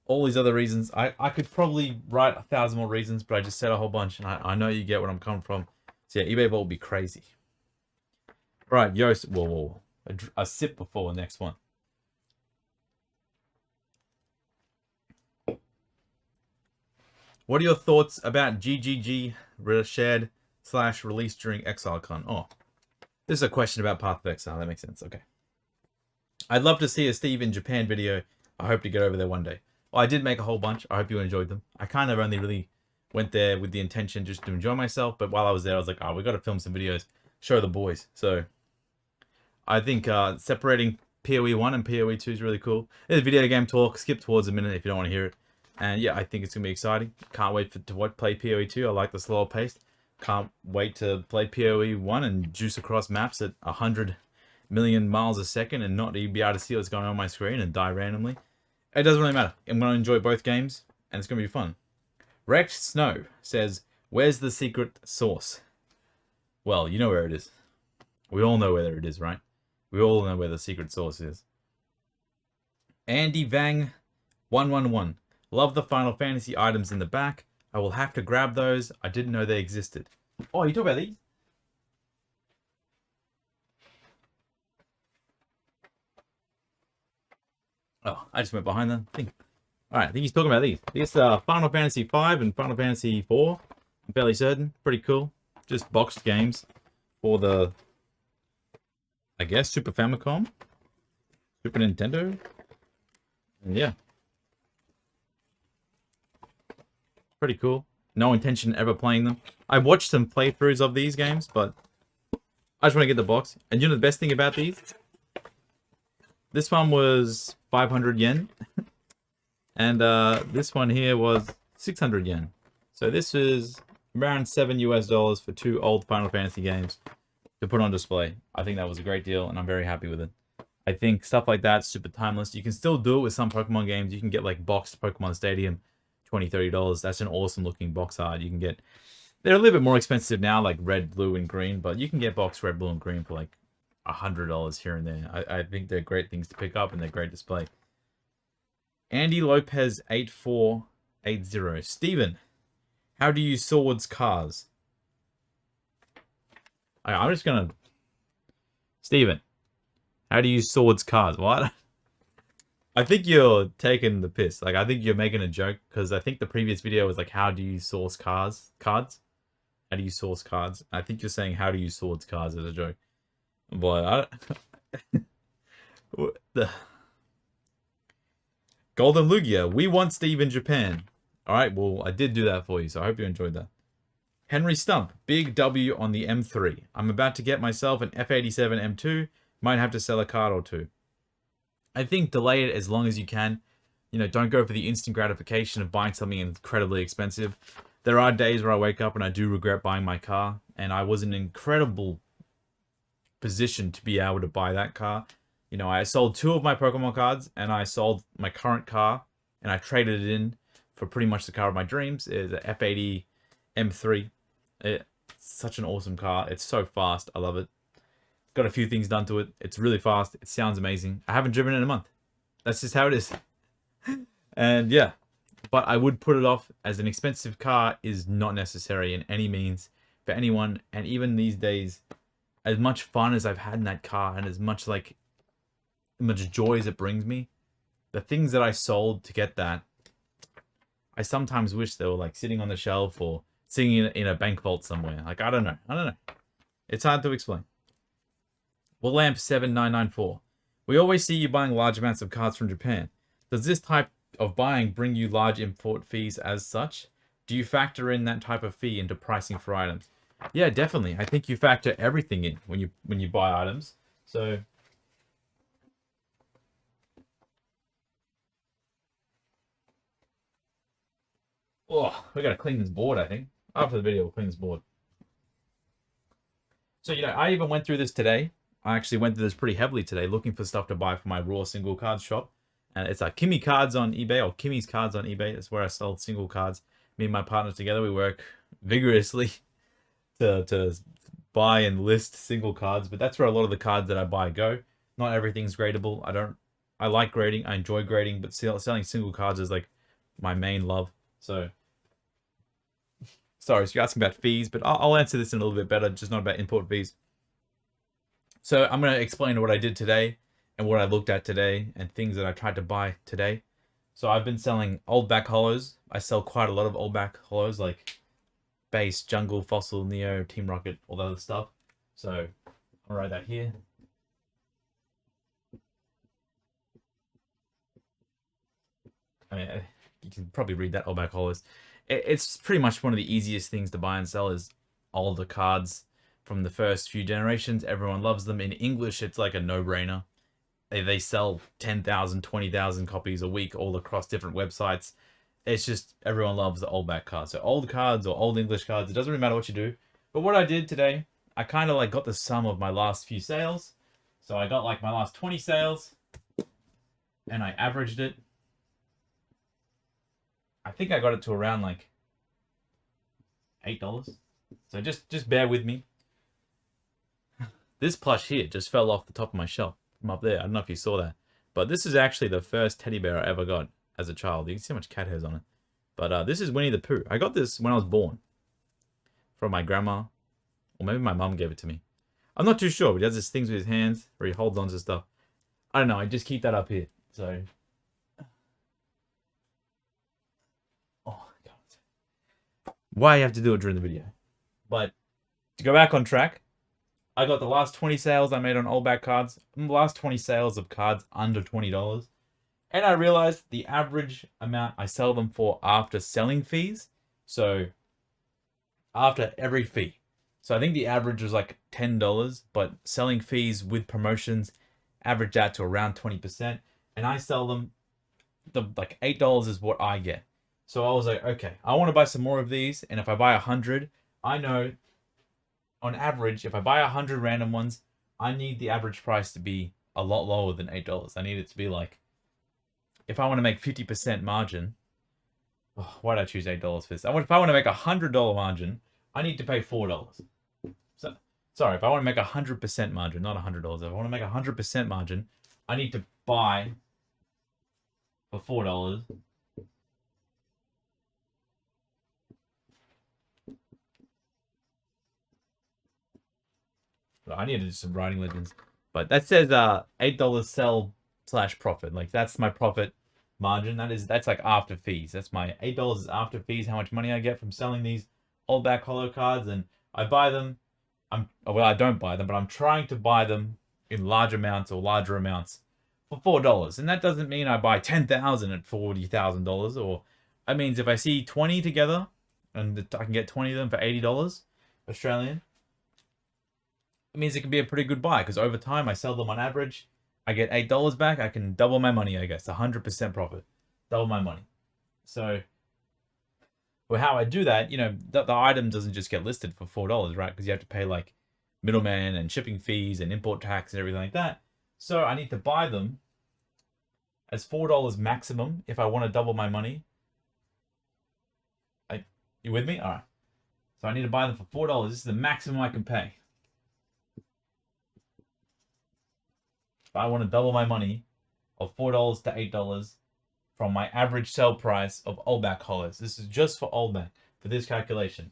All these other reasons. I could probably write 1,000 more reasons, but I just said a whole bunch, and I know you get where I'm coming from. So yeah, eBay vault will be crazy. Right, Yost. Whoa. A sip before the next one. What are your thoughts about GGG shared / released during ExileCon? Oh, this is a question about Path of Exile. That makes sense. Okay. I'd love to see a Steve in Japan video. I hope to get over there one day. Well, I did make a whole bunch. I hope you enjoyed them. I kind of only really went there with the intention just to enjoy myself. But while I was there, I was like, oh, we got to film some videos, show the boys. So I think separating PoE 1 and PoE 2 is really cool. There's a video game talk. Skip towards a minute if you don't want to hear it. And yeah, I think it's going to be exciting. Can't wait to play PoE 2. I like the slower pace. Can't wait to play PoE 1 and juice across maps at 100 million miles a second and not be able to see what's going on my screen and die randomly. It doesn't really matter. I'm going to enjoy both games, and it's going to be fun. Rex Snow says, where's the secret sauce? Well, you know where it is. We all know where it is, right? We all know where the secret sauce is. Andy Vang 111. Love the Final Fantasy items in the back. I will have to grab those. I didn't know they existed. Oh, you talk about these? Oh, I just went behind the thing. Alright, I think he's talking about these. These Final Fantasy 5 and Final Fantasy 4. I'm fairly certain. Pretty cool. Just boxed games for the, I guess, Super Famicom, Super Nintendo. And yeah. Pretty cool. No intention of ever playing them. I watched some playthroughs of these games, but I just want to get the box. And you know the best thing about these? This one was 500 yen. And this one here was 600 yen. So this is around $7 US for 2 old Final Fantasy games to put on display. I think that was a great deal, and I'm very happy with it. I think stuff like that's super timeless. You can still do it with some Pokemon games. You can get like boxed Pokemon Stadium, $20, $30. That's an awesome looking box art. You can get, they're a little bit more expensive now, like red, blue, and green, but you can get boxed red, blue, and green for like $100 here and there. I think they're great things to pick up, and they're great display. Andy Lopez 8480. Steven, how do you swords cars? I'm just gonna. Steven, how do you swords cars? What? I think you're taking the piss. Like, I think you're making a joke because I think the previous video was like, how do you source cards? How do you source cards? I think you're saying how do you swords cars as a joke. But the Golden Lugia, we want Steve in Japan. Alright, well, I did do that for you, so I hope you enjoyed that. Henry Stump, big W on the M3. I'm about to get myself an F87 M2. Might have to sell a card or two. I think delay it as long as you can. You know, don't go for the instant gratification of buying something incredibly expensive. There are days where I wake up and I do regret buying my car. And I was in an incredible position to be able to buy that car. You know, I sold 2 of my Pokemon cards and I sold my current car. And I traded it in for pretty much the car of my dreams. It's an F80 M3. It's such an awesome car. It's so fast. I love it. Got a few things done to it. It's really fast. It sounds amazing. I haven't driven it in a month. That's just how it is. And yeah, but I would put it off, as an expensive car is not necessary in any means for anyone. And even these days, as much fun as I've had in that car and as much joy as it brings me, the things that I sold to get that, I sometimes wish they were like sitting on the shelf or sitting in a bank vault somewhere. Like, I don't know. It's hard to explain. Lamp 7994. We always see you buying large amounts of cards from Japan. Does this type of buying bring you large import fees as such? Do you factor in that type of fee into pricing for items? Yeah, definitely. I think you factor everything in when you buy items. So we gotta clean this board, I think. After the video, we'll clean this board. So, you know, I even went through this today. I actually went through this pretty heavily today, looking for stuff to buy for my Raw single cards shop. And it's Kimmy Cards on eBay, or Kimmy's Cards on eBay. That's where I sell single cards. Me and my partner together, we work vigorously to buy and list single cards. But that's where a lot of the cards that I buy go. Not everything's gradable. I like grading. I enjoy grading, but selling single cards is like my main love. So, sorry, so you're asking about fees, but I'll answer this in a little bit better, just not about import fees. So I'm going to explain what I did today and what I looked at today and things that I tried to buy today. So I've been selling old back hollows. I sell quite a lot of old back hollows, like Base, Jungle, Fossil, Neo, Team Rocket, all that other stuff. So I'll write that here. I mean, you can probably read that, old back hollows. It's pretty much one of the easiest things to buy and sell is older cards from the first few generations. Everyone loves them. In English, it's like a no-brainer. They sell 10,000, 20,000 copies a week all across different websites. It's just, everyone loves the old back cards. So old cards or old English cards, it doesn't really matter what you do. But what I did today, I kind of like got the sum of my last few sales. So I got like my last 20 sales and I averaged it. I think I got it to around like $8. So just bear with me. This plush here just fell off the top of my shelf from up there. I don't know if you saw that. But this is actually the first teddy bear I ever got as a child. You can see how much cat hairs on it. But this is Winnie the Pooh. I got this when I was born. From my grandma. Or maybe my mum gave it to me. I'm not too sure, but he does these things with his hands where he holds on to stuff. I don't know. I just keep that up here. So. Oh, God. Why you have to do it during the video. But to go back on track. I got the last 20 sales I made on old back cards. The last 20 sales of cards under $20. And I realized the average amount I sell them for after selling fees. So after every fee. So I think the average was like $10. But selling fees with promotions averaged out to around 20%. And I sell them, like $8 is what I get. So I was like, okay, I want to buy some more of these. And if I buy 100, I know on average, if I buy 100 random ones, I need the average price to be a lot lower than $8. I need it to be like, if I want to make 50% margin, why did I choose $8 for this? If I want to make a $100 margin, I need to pay $4. So, sorry, if I want to make a 100% margin, not $100. If I want to make a 100% margin, I need to buy for $4. I need to do some writing legends. But that says $8 sell / profit. Like that's my profit margin. That's like after fees. That's my $8 is after fees, how much money I get from selling these old back holo cards, and I buy them. I don't buy them, but I'm trying to buy them in large amounts or larger amounts for $4. And that doesn't mean I buy 10,000 at $40,000, or it means if I see 20 together and I can get 20 of them for $80 Australian, it means it can be a pretty good buy, because over time I sell them on average. I get $8 back. I can double my money, I guess. 100% profit. Double my money. So, well, how I do that, the item doesn't just get listed for $4, right? Because you have to pay like middleman and shipping fees and import tax and everything like that. So I need to buy them as $4 maximum if I want to double my money. You with me? All right. So I need to buy them for $4. This is the maximum I can pay. If I want to double my money of $4 to $8 from my average sell price of old back holos. This is just for old back for this calculation.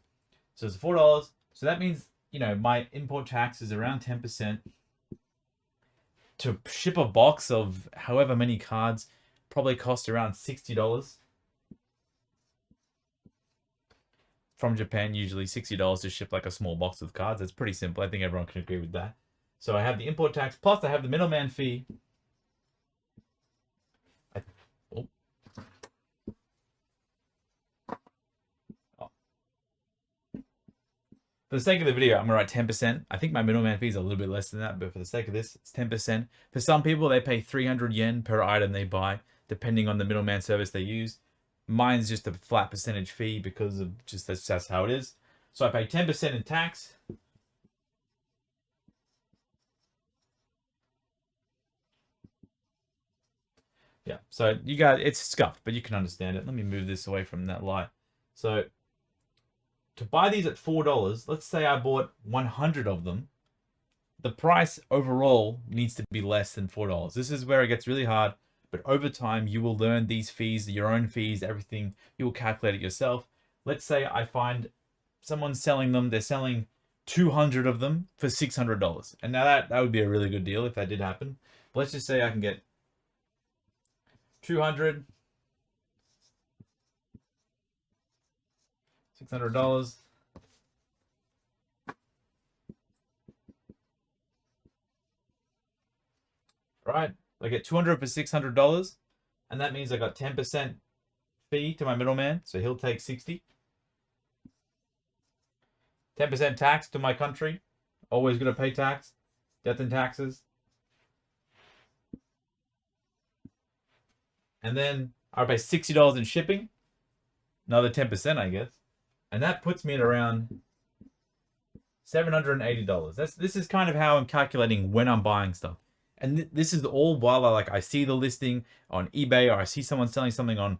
So it's $4. So that means, my import tax is around 10%. To ship a box of however many cards probably cost around $60. From Japan, usually $60 to ship like a small box of cards. That's pretty simple. I think everyone can agree with that. So I have the import tax, plus I have the middleman fee. For the sake of the video, I'm going to write 10%. I think my middleman fee is a little bit less than that, but for the sake of this, it's 10%. For some people, they pay 300 yen per item they buy, depending on the middleman service they use. Mine's just a flat percentage fee because of just that's how it is. So I pay 10% in tax. Yeah, so you got, it's scuffed, but you can understand it. Let me move this away from that light. So to buy these at $4, let's say I bought 100 of them, the price overall needs to be less than $4. This is where it gets really hard, but over time you will learn these fees, your own fees, everything. You will calculate it yourself. Let's say I find someone selling them, they're selling 200 of them for $600. And now that would be a really good deal if that did happen. But let's just say I can get 200, $600. Right, I get 200 for $600, and that means I got 10% fee to my middleman, so he'll take 60. 10% tax to my country, always gonna pay tax, death and taxes. And then I pay $60 in shipping, another 10%, I guess. And that puts me at around $780. This is kind of how I'm calculating when I'm buying stuff. And this is all while I see the listing on eBay, or I see someone selling something on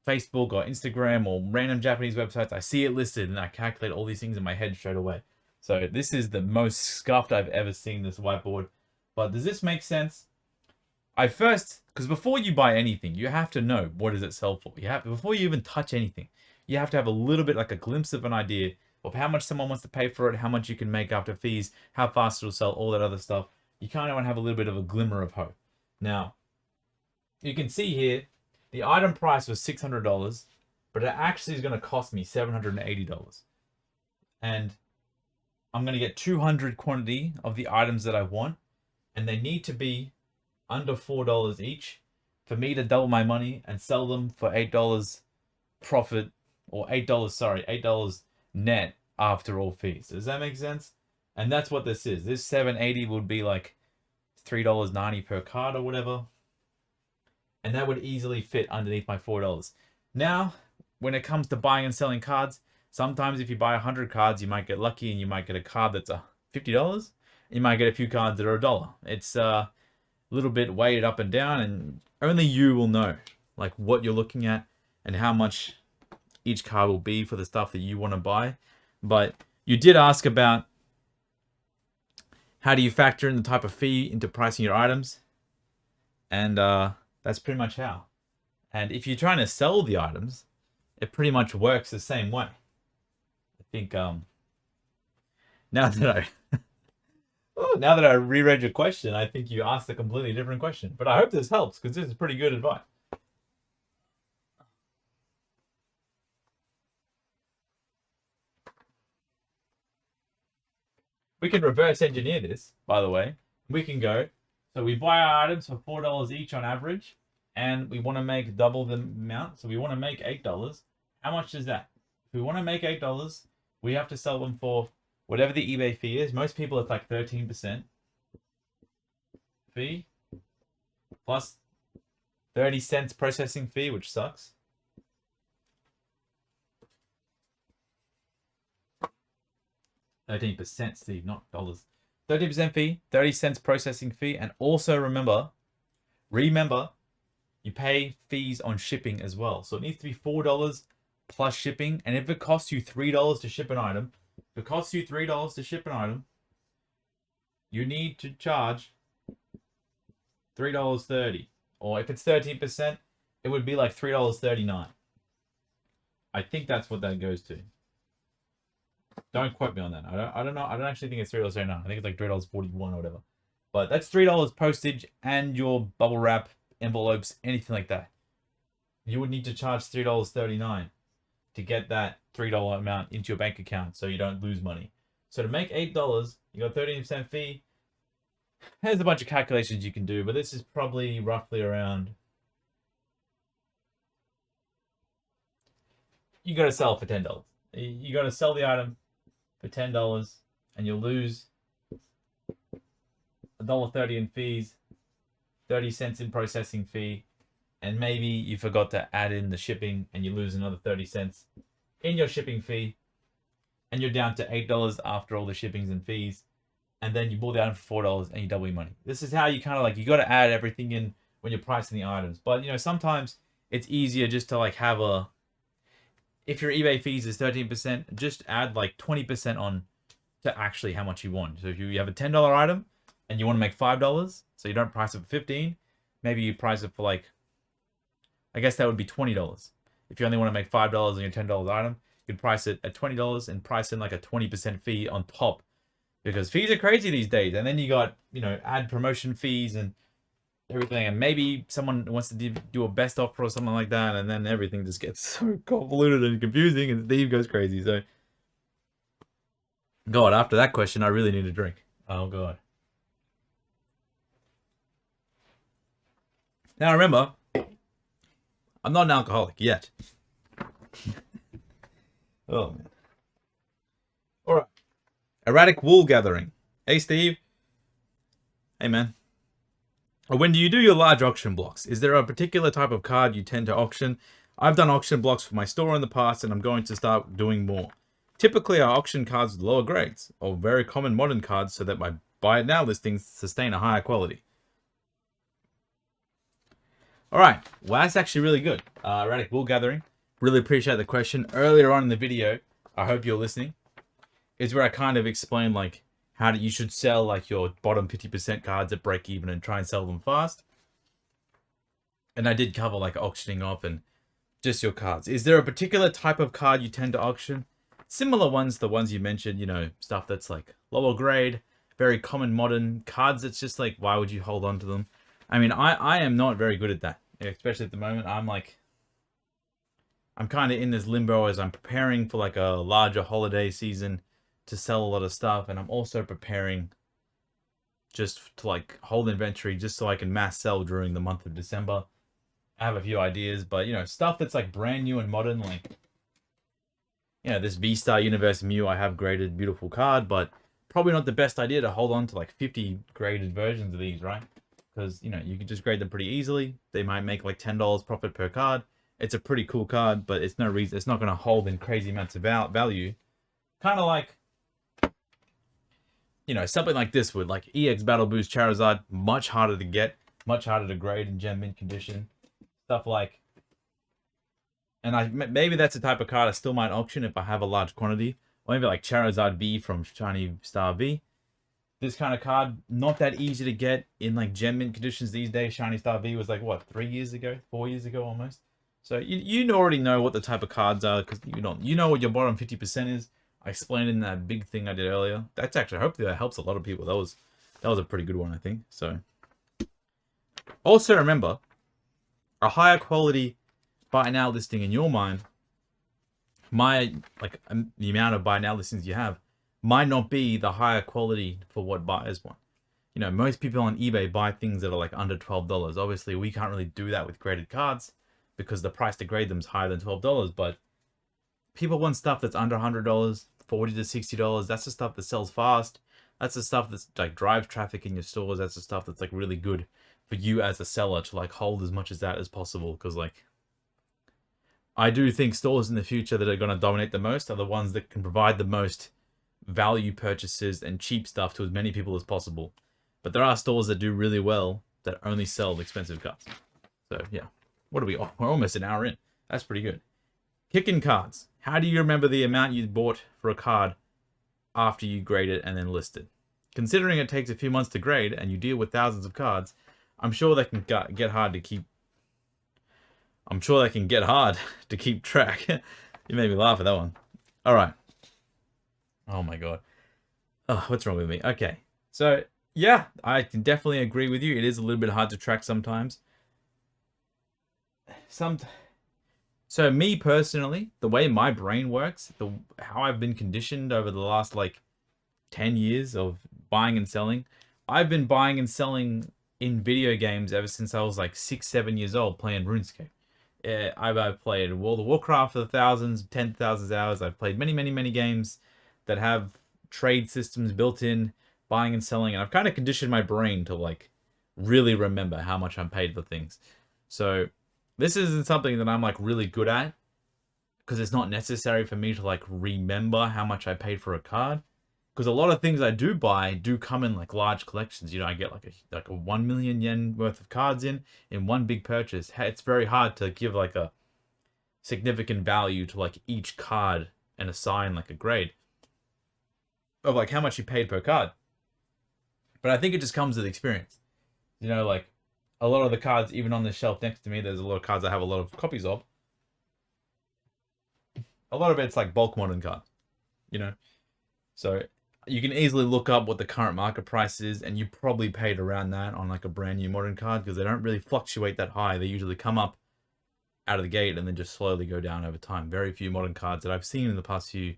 Facebook or Instagram or random Japanese websites. I see it listed and I calculate all these things in my head straight away. So this is the most scuffed I've ever seen this whiteboard. But does this make sense? Because before you buy anything, you have to know what does it sell for. Before you even touch anything, you have to have a little bit like a glimpse of an idea of how much someone wants to pay for it, how much you can make after fees, how fast it'll sell, all that other stuff. You kind of want to have a little bit of a glimmer of hope. Now, you can see here, the item price was $600, but it actually is going to cost me $780. And I'm going to get 200 quantity of the items that I want, and they need to be under $4 each for me to double my money and sell them for $8 profit, or $8 net after all fees. Does that make sense? And that's what this is. This $780 would be like $3.90 per card or whatever. And that would easily fit underneath my $4. Now, when it comes to buying and selling cards, sometimes if you buy 100 cards, you might get lucky and you might get a card that's $50. You might get a few cards that are $1. It's a little bit weighted up and down, and only you will know like what you're looking at and how much each card will be for the stuff that you want to buy. But you did ask about how do you factor in the type of fee into pricing your items, and that's pretty much how. And if you're trying to sell the items, it pretty much works the same way. I think now that I now that I reread your question, I think you asked a completely different question. But I hope this helps because this is pretty good advice. We can reverse engineer this, by the way. We can go, so we buy our items for $4 each on average, and we want to make double the amount. So we want to make $8. How much is that? If we want to make $8, we have to sell them for whatever the eBay fee is. Most people, it's like 13% fee plus 30 cents processing fee, which sucks. 13%, Steve, not dollars. 30% fee, 30 cents processing fee, and also remember, you pay fees on shipping as well. So it needs to be $4 plus shipping. And if it costs you $3 to ship an item, you need to charge $3.30. Or if it's 13%, it would be like $3.39. I think that's what that goes to. Don't quote me on that. I don't know. I don't actually think it's $3.39. I think it's like $3.41 or whatever. But that's $3 postage and your bubble wrap, envelopes, anything like that. You would need to charge $3.39 to get that $3 amount into your bank account so you don't lose money. So to make $8, you got 13% fee. There's a bunch of calculations you can do, but this is probably roughly around. You got to sell it for $10. You got to sell the item for $10 and you'll lose $1.30 in fees, 30 cents in processing fee, and maybe you forgot to add in the shipping and you lose another 30 cents in your shipping fee, and you're down to $8 after all the shippings and fees, and then you bought the item for $4 and you double your money. This is how you kind of like, you got to add everything in when you're pricing the items. But you know, sometimes it's easier just to like have a, if your eBay fees is 13%, just add like 20% on to actually how much you want. So if you have a $10 item and you want to make $5, so you don't price it for $15, maybe you price it for like, I guess that would be $20. If you only want to make $5 on your $10 item, you'd price it at $20 and price in like a 20% fee on top, because fees are crazy these days. And then you got, you know, ad promotion fees and everything, and maybe someone wants to do a best offer or something like that, and then everything just gets so convoluted and confusing, and Steve goes crazy. So, God, after that question, I really need a drink. Oh God. Now remember, I'm not an alcoholic yet. Oh man. All right. Erratic wool gathering. Hey Steve. Hey man. When do you do your large auction blocks? Is there a particular type of card you tend to auction? I've done auction blocks for my store in the past, and I'm going to start doing more. Typically, I auction cards with lower grades, or very common modern cards, so that my buy it now listings sustain a higher quality. Alright, well that's actually really good. Erratic wool gathering. Really appreciate the question. Earlier on in the video, I hope you're listening, is where I kind of explained like how you should sell like your bottom 50% cards at break even and try and sell them fast. And I did cover like auctioning off and just your cards. Is there a particular type of card you tend to auction? Similar ones, the ones you mentioned, you know, stuff that's like lower grade, very common modern cards. It's just like, why would you hold on to them? I mean, I am not very good at that, especially at the moment. I'm kind of in this limbo as I'm preparing for like a larger holiday season to sell a lot of stuff, and I'm also preparing just to like hold inventory just so I can mass sell during the month of December. I have a few ideas, but you know, stuff that's like brand new and modern, like, you know, this V-Star Universe Mew, I have graded, beautiful card, but probably not the best idea to hold on to like 50 graded versions of these, right? Because, you know, you can just grade them pretty easily. They might make like $10 profit per card. It's a pretty cool card, but it's no reason, it's not going to hold in crazy amounts of value. Kind of like, you know, something like this would, like EX Battle Boost Charizard, much harder to get, much harder to grade in gem mint condition. Stuff like, and maybe that's the type of card I still might auction if I have a large quantity. Or maybe like Charizard V from Shiny Star V. This kind of card, not that easy to get in like gem mint conditions these days. Shiny Star V was like, what, 3 years ago? 4 years ago almost? So you already know what the type of cards are because you know what your bottom 50% is. I explained in that big thing I did earlier. That's actually, hopefully that helps a lot of people. That was a pretty good one, I think. So also remember, a higher quality buy now listing in your mind, the amount of buy now listings you have might not be the higher quality for what buyers want. You know, most people on eBay buy things that are like under $12. Obviously, we can't really do that with graded cards because the price to grade them is higher than $12. But people want stuff that's under $100, $40 to $60. That's the stuff that sells fast. That's the stuff that's like drives traffic in your stores. That's the stuff that's like really good for you as a seller to like hold as much as that as possible. Because like, I do think stores in the future that are going to dominate the most are the ones that can provide the most value purchases and cheap stuff to as many people as possible. But there are stores that do really well that only sell expensive cards. So yeah, what are we? Oh, we're almost an hour in. That's pretty good. Kicking cards. How do you remember the amount you bought for a card after you grade it and then list it? Considering it takes a few months to grade and you deal with thousands of cards, I'm sure that can get hard to keep. I'm sure that can get hard to keep track. You made me laugh at that one. All right. Oh my god. Oh, what's wrong with me? Okay. So yeah, I can definitely agree with you. It is a little bit hard to track sometimes. So me personally, the way my brain works, how I've been conditioned over the last like 10 years of buying and selling, I've been buying and selling in video games ever since I was like 6, 7 years old playing RuneScape. I've played World of Warcraft for thousands, 10,000 hours. I've played many, many, many games that have trade systems built in, buying and selling, and I've kind of conditioned my brain to like really remember how much I'm paid for things. So this isn't something that I'm like really good at because it's not necessary for me to like remember how much I paid for a card. Because a lot of things I do buy do come in like large collections. You know, I get like a 1 million yen worth of cards in one big purchase. It's very hard to give like a significant value to like each card and assign like a grade of like how much you paid per card. But I think it just comes with experience. You know, like a lot of the cards, even on the shelf next to me, there's a lot of cards I have a lot of copies of. A lot of it's like bulk modern cards, you know? So you can easily look up what the current market price is, and you probably paid around that on like a brand new modern card because they don't really fluctuate that high. They usually come up out of the gate and then just slowly go down over time. Very few modern cards that I've seen in the past few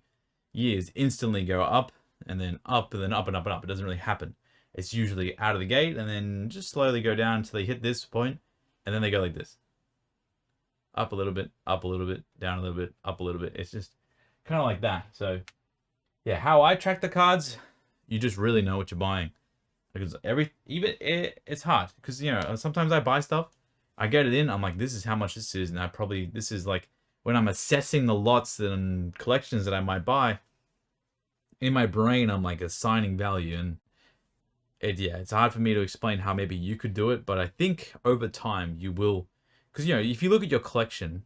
years instantly go up and then up and then up and up and up. It doesn't really happen. It's usually out of the gate and then just slowly go down until they hit this point, and then they go like this. Up a little bit, down a little bit, up a little bit. It's just kind of like that. So yeah, how I track the cards, you just really know what you're buying. Because it's hard because, you know, sometimes I buy stuff, I get it in, I'm like, this is how much this is, and this is like when I'm assessing the lots and collections that I might buy. In my brain, I'm like assigning value, and it's hard for me to explain how maybe you could do it, but I think over time you will, because, you know, if you look at your collection,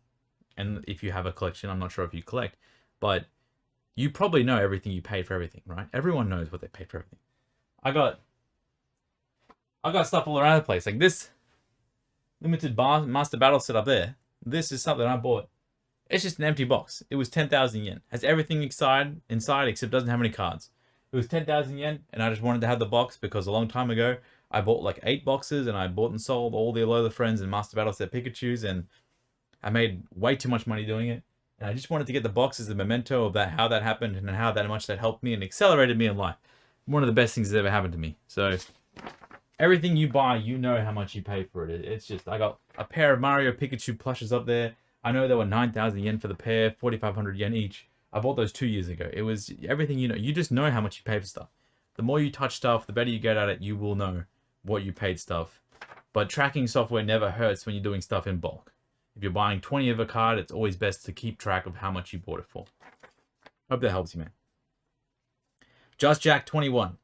and if you have a collection, I'm not sure if you collect, but you probably know everything you paid for everything, right? Everyone knows what they paid for everything. I got stuff all around the place, like this limited master battle set up there. This is something I bought. It's just an empty box. It was 10,000 yen. Has everything inside except doesn't have any cards. It was 10,000 yen, and I just wanted to have the box because a long time ago I bought like 8 boxes, and I bought and sold all the Alola Friends and Master Battle set Pikachus, and I made way too much money doing it. And I just wanted to get the box as a memento of that, how that happened, and how that much that helped me and accelerated me in life. One of the best things that's ever happened to me. So everything you buy, you know how much you pay for it. It's just, I got a pair of Mario Pikachu plushes up there. I know they were 9,000 yen for the pair, 4,500 yen each. I bought those 2 years ago. It was everything, you know. You just know how much you pay for stuff. The more you touch stuff, the better you get at it. You will know what you paid stuff. But tracking software never hurts when you're doing stuff in bulk. If you're buying 20 of a card, it's always best to keep track of how much you bought it for. Hope that helps you, man. Just Jack 21.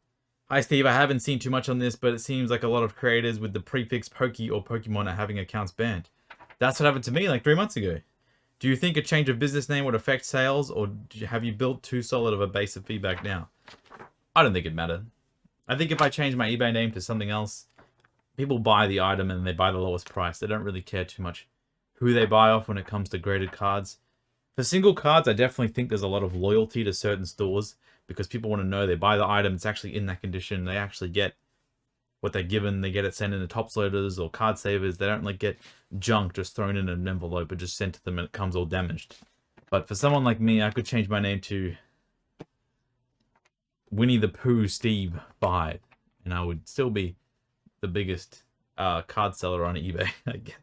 Hi, Steve. I haven't seen too much on this, but it seems like a lot of creators with the prefix Poke or Pokemon are having accounts banned. That's what happened to me like 3 months ago. Do you think a change of business name would affect sales, or have you built too solid of a base of feedback now? I don't think it mattered. I think if I change my eBay name to something else, people buy the item and they buy the lowest price. They don't really care too much who they buy off when it comes to graded cards. For single cards, I definitely think there's a lot of loyalty to certain stores because people want to know they buy the item, it's actually in that condition, they actually get what they're given, they get it sent in the tops loaders or card savers. They don't like get junk just thrown in an envelope or just sent to them and it comes all damaged. But for someone like me, I could change my name to Winnie the Pooh Steve 5, and I would still be the biggest card seller on eBay, I guess.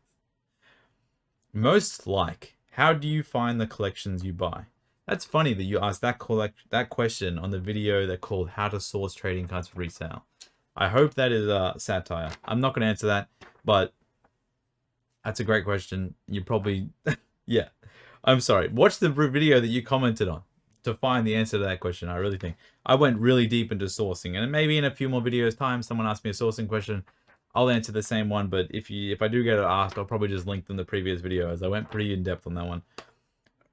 Most like, how do you find the collections you buy? That's funny that you asked that question on the video that called How to Source Trading Cards for Resale. I hope that is satire. I'm not going to answer that, but that's a great question. You probably, yeah. I'm sorry. Watch the video that you commented on to find the answer to that question. I really think I went really deep into sourcing, and maybe in a few more videos time, someone asked me a sourcing question, I'll answer the same one. But if I do get it asked, I'll probably just link them the previous video as I went pretty in depth on that one.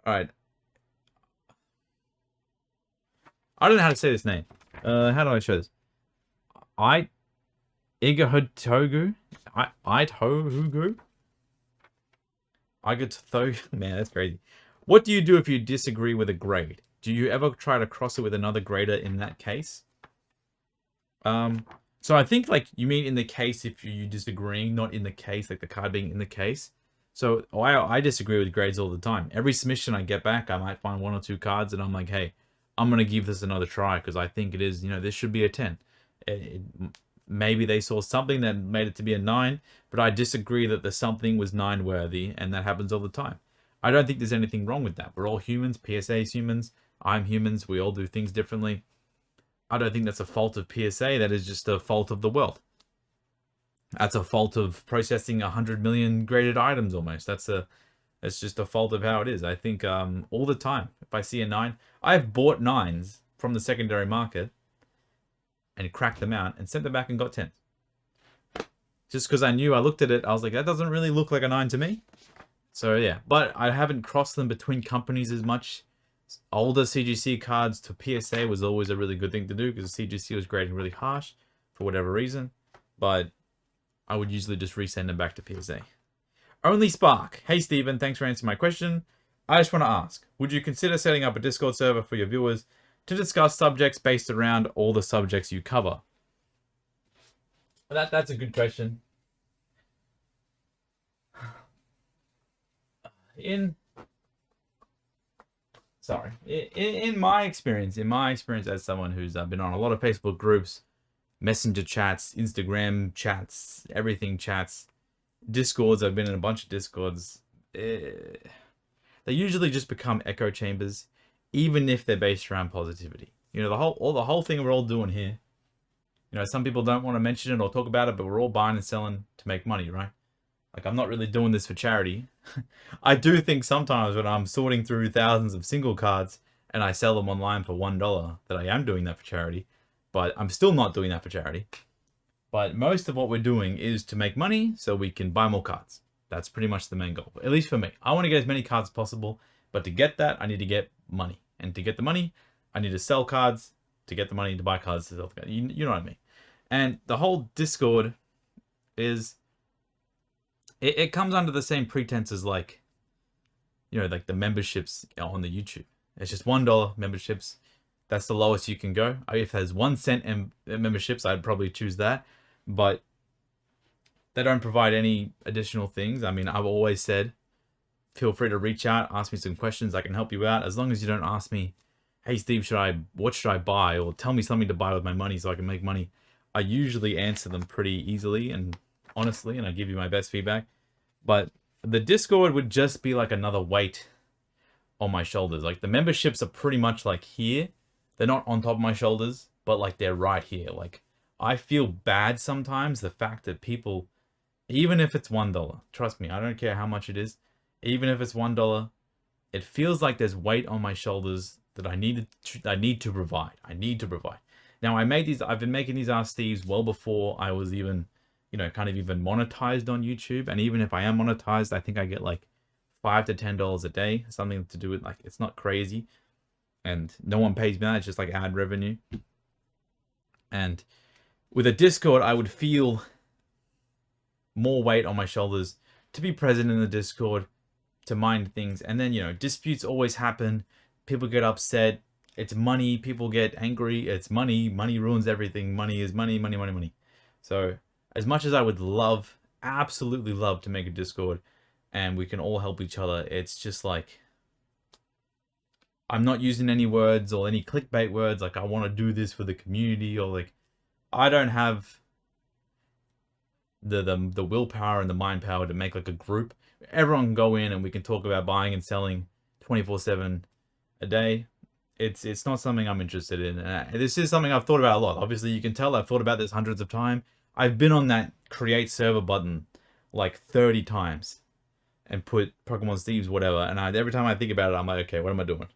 All right. I don't know how to say this name. How do I show this? Igahotogu? Igatogu? Man, that's crazy. What do you do if you disagree with a grade? Do you ever try to cross it with another grader in that case? So I think, like, you mean in the case if you disagreeing, not in the case, like the card being in the case. So I disagree with grades all the time. Every submission I get back, I might find 1 or 2 cards and I'm like, hey, I'm going to give this another try because I think it is, this should be a 10. Maybe they saw something that made it to be a 9, but I disagree that the something was 9 worthy, and that happens all the time. I don't think there's anything wrong with that. We're all humans. PSA is humans. I'm humans. We all do things differently. I don't think that's a fault of PSA. That is just a fault of the world. That's a fault of processing 100 million graded items almost. That's just a fault of how it is. I think all the time, if I see a 9, I've bought 9s from the secondary market and cracked them out and sent them back and got 10s. Just because I looked at it, I was like, that doesn't really look like a 9 to me. So yeah, but I haven't crossed them between companies as much. Older CGC cards to PSA was always a really good thing to do because CGC was grading really harsh for whatever reason. But I would usually just resend them back to PSA. Only Spark. Hey Steven, thanks for answering my question. I just want to ask, would you consider setting up a Discord server for your viewers to discuss subjects based around all the subjects you cover? That's a good question. In my experience as someone who's been on a lot of Facebook groups, messenger chats, Instagram chats, everything chats, Discords, I've been in a bunch of Discords. They usually just become echo chambers, even if they're based around positivity. The whole thing we're all doing here. Some people don't want to mention it or talk about it, but we're all buying and selling to make money, right? Like, I'm not really doing this for charity. I do think sometimes when I'm sorting through thousands of single cards and I sell them online for $1 that I am doing that for charity, but I'm still not doing that for charity. But most of what we're doing is to make money so we can buy more cards. That's pretty much the main goal, at least for me. I want to get as many cards as possible, but to get that, I need to get money. And to get the money, I need to sell cards to get the money to buy cards to sell the cards. You know what I mean? And the whole Discord is... It comes under the same pretense as like the memberships on the YouTube. It's just $1 memberships. That's the lowest you can go. If there's 1 cent memberships, I'd probably choose that. But they don't provide any additional things. I mean, I've always said, feel free to reach out, ask me some questions. I can help you out. As long as you don't ask me, hey Steve, what should I buy? Or tell me something to buy with my money so I can make money. I usually answer them pretty easily and honestly, and I give you my best feedback. But the Discord would just be like another weight on my shoulders. Like, the memberships are pretty much like here. They're not on top of my shoulders, but like they're right here. Like, I feel bad sometimes, the fact that people, even if it's $1, trust me, I don't care how much it is, even if it's $1, it feels like there's weight on my shoulders that I need to provide. Now, I've been making these Ask Steves well before I was even, kind of even monetized on YouTube. And even if I am monetized, I think I get like $5 to $10 a day, something to do with, like, it's not crazy. And no one pays me that, it's just like ad revenue. And with a Discord, I would feel more weight on my shoulders to be present in the Discord, to mind things. And then, disputes always happen. People get upset. It's money. People get angry. It's money. Money ruins everything. Money is money, money, money, money. So as much as I would love, absolutely love to make a Discord and we can all help each other, it's just like, I'm not using any words or any clickbait words like I want to do this for the community, or like I don't have the willpower and the mind power to make like a group. Everyone can go in and we can talk about buying and selling 24/7 a day. It's not something I'm interested in. This is something I've thought about a lot. Obviously, you can tell I've thought about this hundreds of times. I've been on that create server button like 30 times and put Pokemon Steve's whatever. And every time I think about it, I'm like, okay, what am I doing?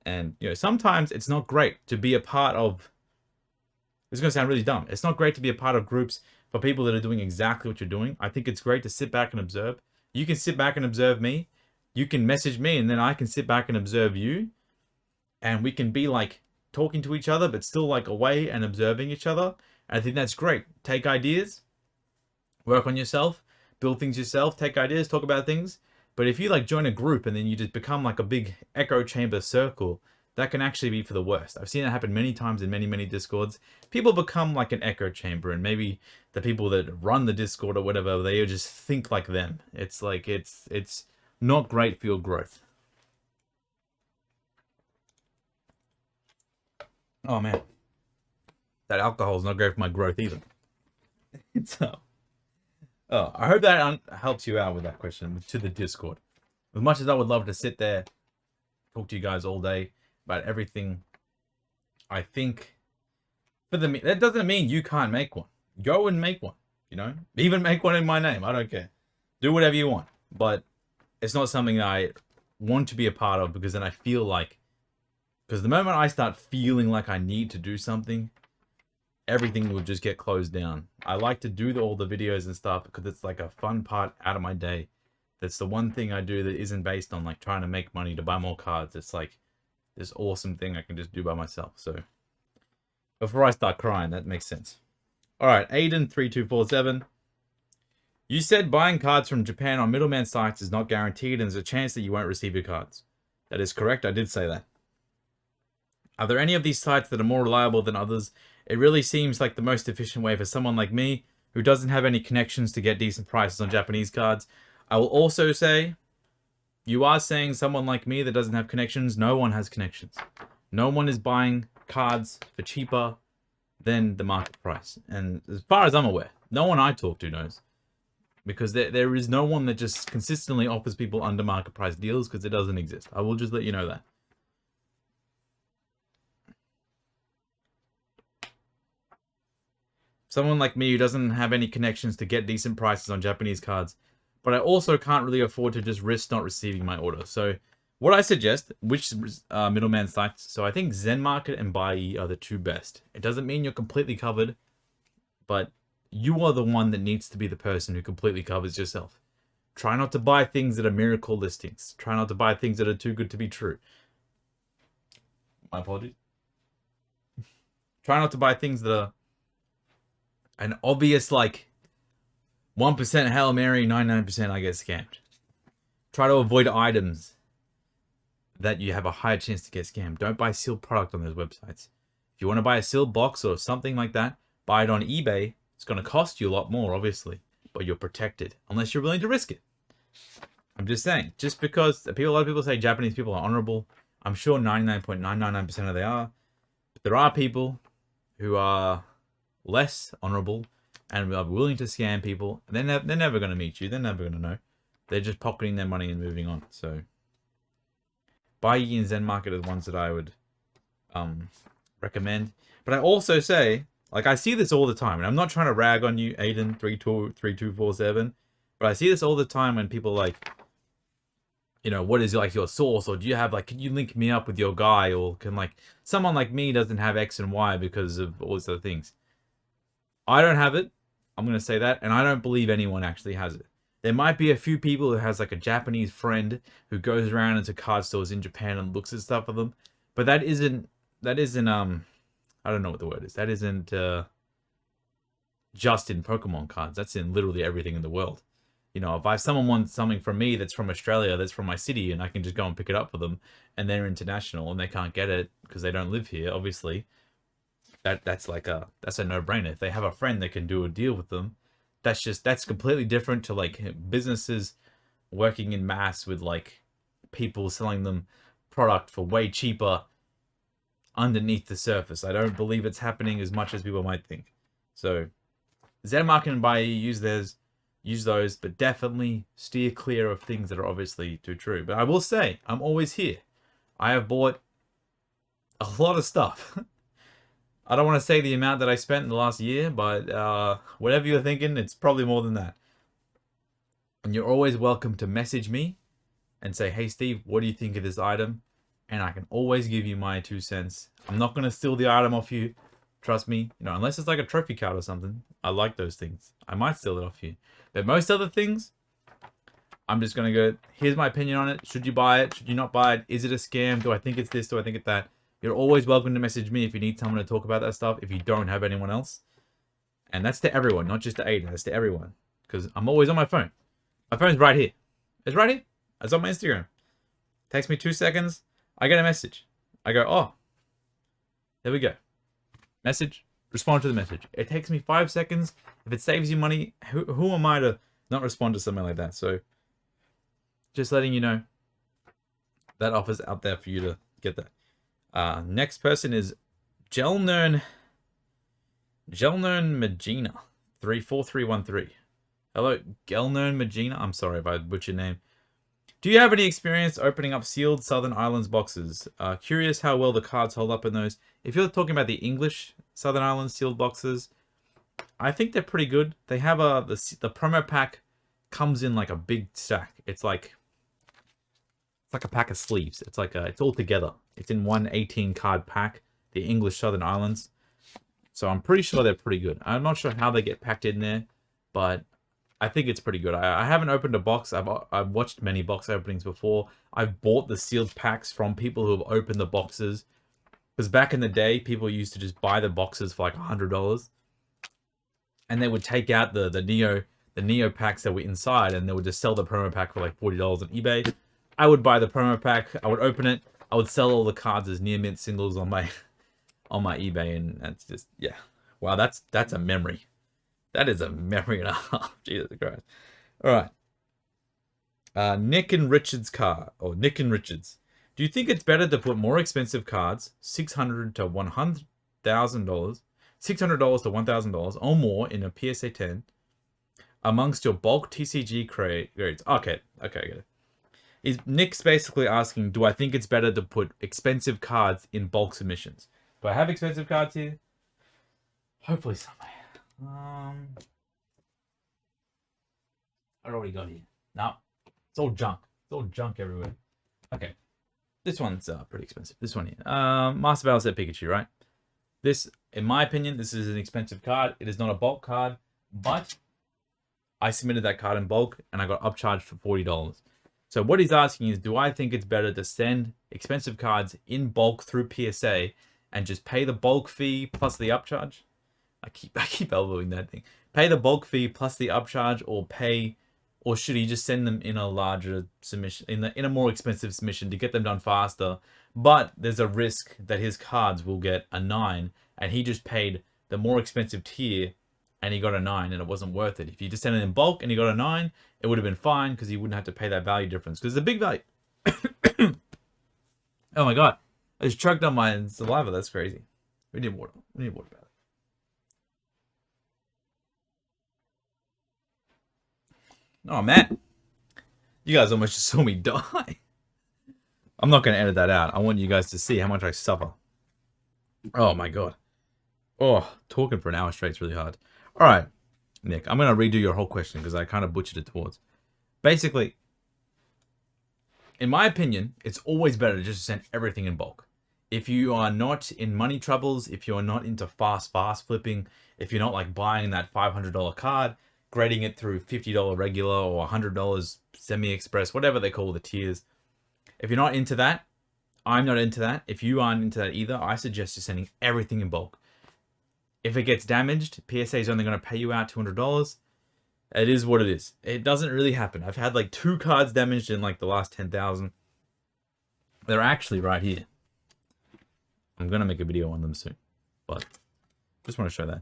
And, sometimes it's not great to be a part of... It's going to sound really dumb. It's not great to be a part of groups for people that are doing exactly what you're doing. I think it's great to sit back and observe. You can sit back and observe me. You can message me, and then I can sit back and observe you. And we can be like talking to each other, but still like away and observing each other. And I think that's great. Take ideas, work on yourself, build things yourself, take ideas, talk about things. But if you like join a group and then you just become like a big echo chamber circle, that can actually be for the worst. I've seen it happen many times in many, many Discords. People become like an echo chamber, and maybe the people that run the Discord or whatever, they just think like them. It's like, it's not great for your growth. Oh man, that alcohol is not great for my growth either. So, I hope that helps you out with that question to the Discord. As much as I would love to sit there, talk to you guys all day about everything, I think that doesn't mean you can't make one. Go and make one, even make one in my name. I don't care. Do whatever you want, but it's not something that I want to be a part of, because then I feel like, because the moment I start feeling like I need to do something, everything will just get closed down. I like to do all the videos and stuff because it's like a fun part out of my day. That's the one thing I do that isn't based on like trying to make money to buy more cards. It's like this awesome thing I can just do by myself. So before I start crying, that makes sense. All right, Aiden3247. You said buying cards from Japan on middleman sites is not guaranteed and there's a chance that you won't receive your cards. That is correct. I did say that. Are there any of these sites that are more reliable than others? It really seems like the most efficient way for someone like me who doesn't have any connections to get decent prices on Japanese cards. I will also say, you are saying someone like me that doesn't have connections. No one has connections. No one is buying cards for cheaper than the market price. And as far as I'm aware, no one I talk to knows. Because there is no one that just consistently offers people under market price deals, because it doesn't exist. I will just let you know that. Someone like me who doesn't have any connections to get decent prices on Japanese cards, but I also can't really afford to just risk not receiving my order. So what I suggest, which middleman sites, so I think Zen Market and Buy are the two best. It doesn't mean you're completely covered, but you are the one that needs to be the person who completely covers yourself. Try not to buy things that are miracle listings. Try not to buy things that are too good to be true. My apologies. Try not to buy things that are an obvious, like, 1% Hail Mary, 99% I get scammed. Try to avoid items that you have a higher chance to get scammed. Don't buy sealed product on those websites. If you want to buy a sealed box or something like that, buy it on eBay. It's going to cost you a lot more, obviously, but you're protected, unless you're willing to risk it. I'm just saying, just because a lot of people say Japanese people are honorable, I'm sure 99.999% of they are, but there are people who are less honorable and are willing to scam people. And they're never going to meet you. They're never going to know. They're just pocketing their money and moving on. So Buy and Zen Market are the ones that I would recommend. But I also say, like, I see this all the time, and I'm not trying to rag on you, Aiden3247, but I see this all the time when people like, what is like your source, or do you have like, can you link me up with your guy, or can like someone like me doesn't have X and Y because of all these other things. I don't have it. I'm going to say that. And I don't believe anyone actually has it. There might be a few people who has like a Japanese friend who goes around into card stores in Japan and looks at stuff for them. But that isn't, I don't know what the word is. That isn't just in Pokemon cards. That's in literally everything in the world. You know, if someone wants something from me that's from Australia, that's from my city, and I can just go and pick it up for them, and they're international and they can't get it because they don't live here, obviously, that's a no-brainer. If they have a friend that can do a deal with them, that's completely different to like businesses working in mass with like people selling them product for way cheaper underneath the surface. I don't believe it's happening as much as people might think. So Zenmarket and Buyee, use those, but definitely steer clear of things that are obviously too true. But I will say, I'm always here. I have bought a lot of stuff. I don't want to say the amount that I spent in the last year, but whatever you're thinking, it's probably more than that. And you're always welcome to message me and say, hey, Steve, what do you think of this item? And I can always give you my 2 cents. I'm not going to steal the item off you. Trust me. You know, unless it's like a trophy card or something. I like those things. I might steal it off you. But most other things, I'm just going to go, here's my opinion on it. Should you buy it? Should you not buy it? Is it a scam? Do I think it's this? Do I think it's that? You're always welcome to message me if you need someone to talk about that stuff, if you don't have anyone else. And that's to everyone, not just to Aiden. That's to everyone. Because I'm always on my phone. My phone's right here. It's right here. It's on my Instagram. Takes me 2 seconds. I get a message. I go, oh, there we go. Message. Respond to the message. It takes me 5 seconds. If it saves you money, who am I to not respond to something like that? So just letting you know that offer's out there for you to get that. Next person is Gelnern Magina 34313. Hello, Gelnern Magina. I'm sorry if I butchered your name. Do you have any experience opening up sealed Southern Islands boxes? Curious how well the cards hold up in those. If you're talking about the English Southern Islands sealed boxes, I think they're pretty good. They have the promo pack comes in like a big stack. It's like a pack of sleeves. It's like it's all together. It's in one 18 card pack, the English Southern Islands. So I'm pretty sure they're pretty good. I'm not sure how they get packed in there, but I think it's pretty good. I haven't opened a box. I've watched many box openings before. I've bought the sealed packs from people who have opened the boxes. Because back in the day, people used to just buy the boxes for like $100. And they would take out the Neo packs that were inside, and they would just sell the promo pack for like $40 on eBay. I would buy the promo pack. I would open it. I would sell all the cards as near mint singles on my eBay, and that's just, yeah. Wow, that's a memory. That is a memory and a half. Jesus Christ. All right. Nick and Richards. Do you think it's better to put more expensive cards, $600 to $100,000, $600 to $1,000 or more in a PSA 10 amongst your bulk TCG grades? Okay, I get it. Nick's basically asking, do I think it's better to put expensive cards in bulk submissions? Do I have expensive cards here? Hopefully somewhere. I already got here. No, it's all junk. It's all junk everywhere. Okay, this one's pretty expensive. This one here. Master Battle Set Pikachu, right? This, in my opinion, this is an expensive card. It is not a bulk card, but I submitted that card in bulk and I got upcharged for $40. So what he's asking is, do I think it's better to send expensive cards in bulk through PSA and just pay the bulk fee plus the upcharge? I keep elbowing that thing. Pay the bulk fee plus the upcharge, or should he just send them in a larger submission, in a more expensive submission to get them done faster? But there's a risk that his cards will get a 9, and he just paid the more expensive tier, and he got a 9, and it wasn't worth it. If you just sent it in bulk and he got a 9, it would have been fine because he wouldn't have to pay that value difference. Because the big value. Oh my god, I just choked on my saliva. That's crazy. We need water. We need water back. Oh man, you guys almost just saw me die. I'm not going to edit that out. I want you guys to see how much I suffer. Oh my god. Oh, talking for an hour straight is really hard. All right, Nick, I'm going to redo your whole question because I kind of butchered it towards. Basically, in my opinion, it's always better to just send everything in bulk. If you are not in money troubles, if you're not into fast flipping, if you're not like buying that $500 card, grading it through $50 regular or $100 semi-express, whatever they call the tiers. If you're not into that, I'm not into that. If you aren't into that either, I suggest just sending everything in bulk. If it gets damaged, PSA is only going to pay you out $200. It is what it is. It doesn't really happen. I've had like 2 cards damaged in like the last 10,000. They're actually right here. I'm gonna make a video on them soon, but just want to show that.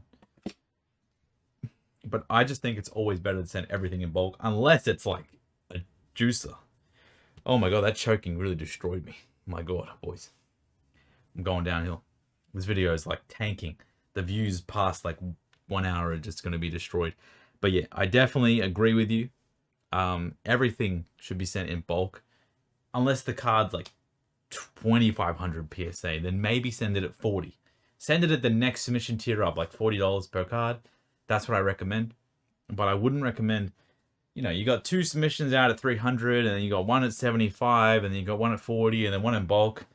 But I just think it's always better to send everything in bulk, unless it's like a juicer. Oh my god, that choking really destroyed me. My god, boys. I'm going downhill. This video is like tanking. The views past like 1 hour are just going to be destroyed. But yeah, I definitely agree with you. Everything should be sent in bulk. Unless the card's like 2,500 PSA, then maybe send it at 40. Send it at the next submission tier up, like $40 per card. That's what I recommend. But I wouldn't recommend, you know, you got 2 submissions out at 300, and then you got 1 at 75, and then you got 1 at 40, and then 1 in bulk.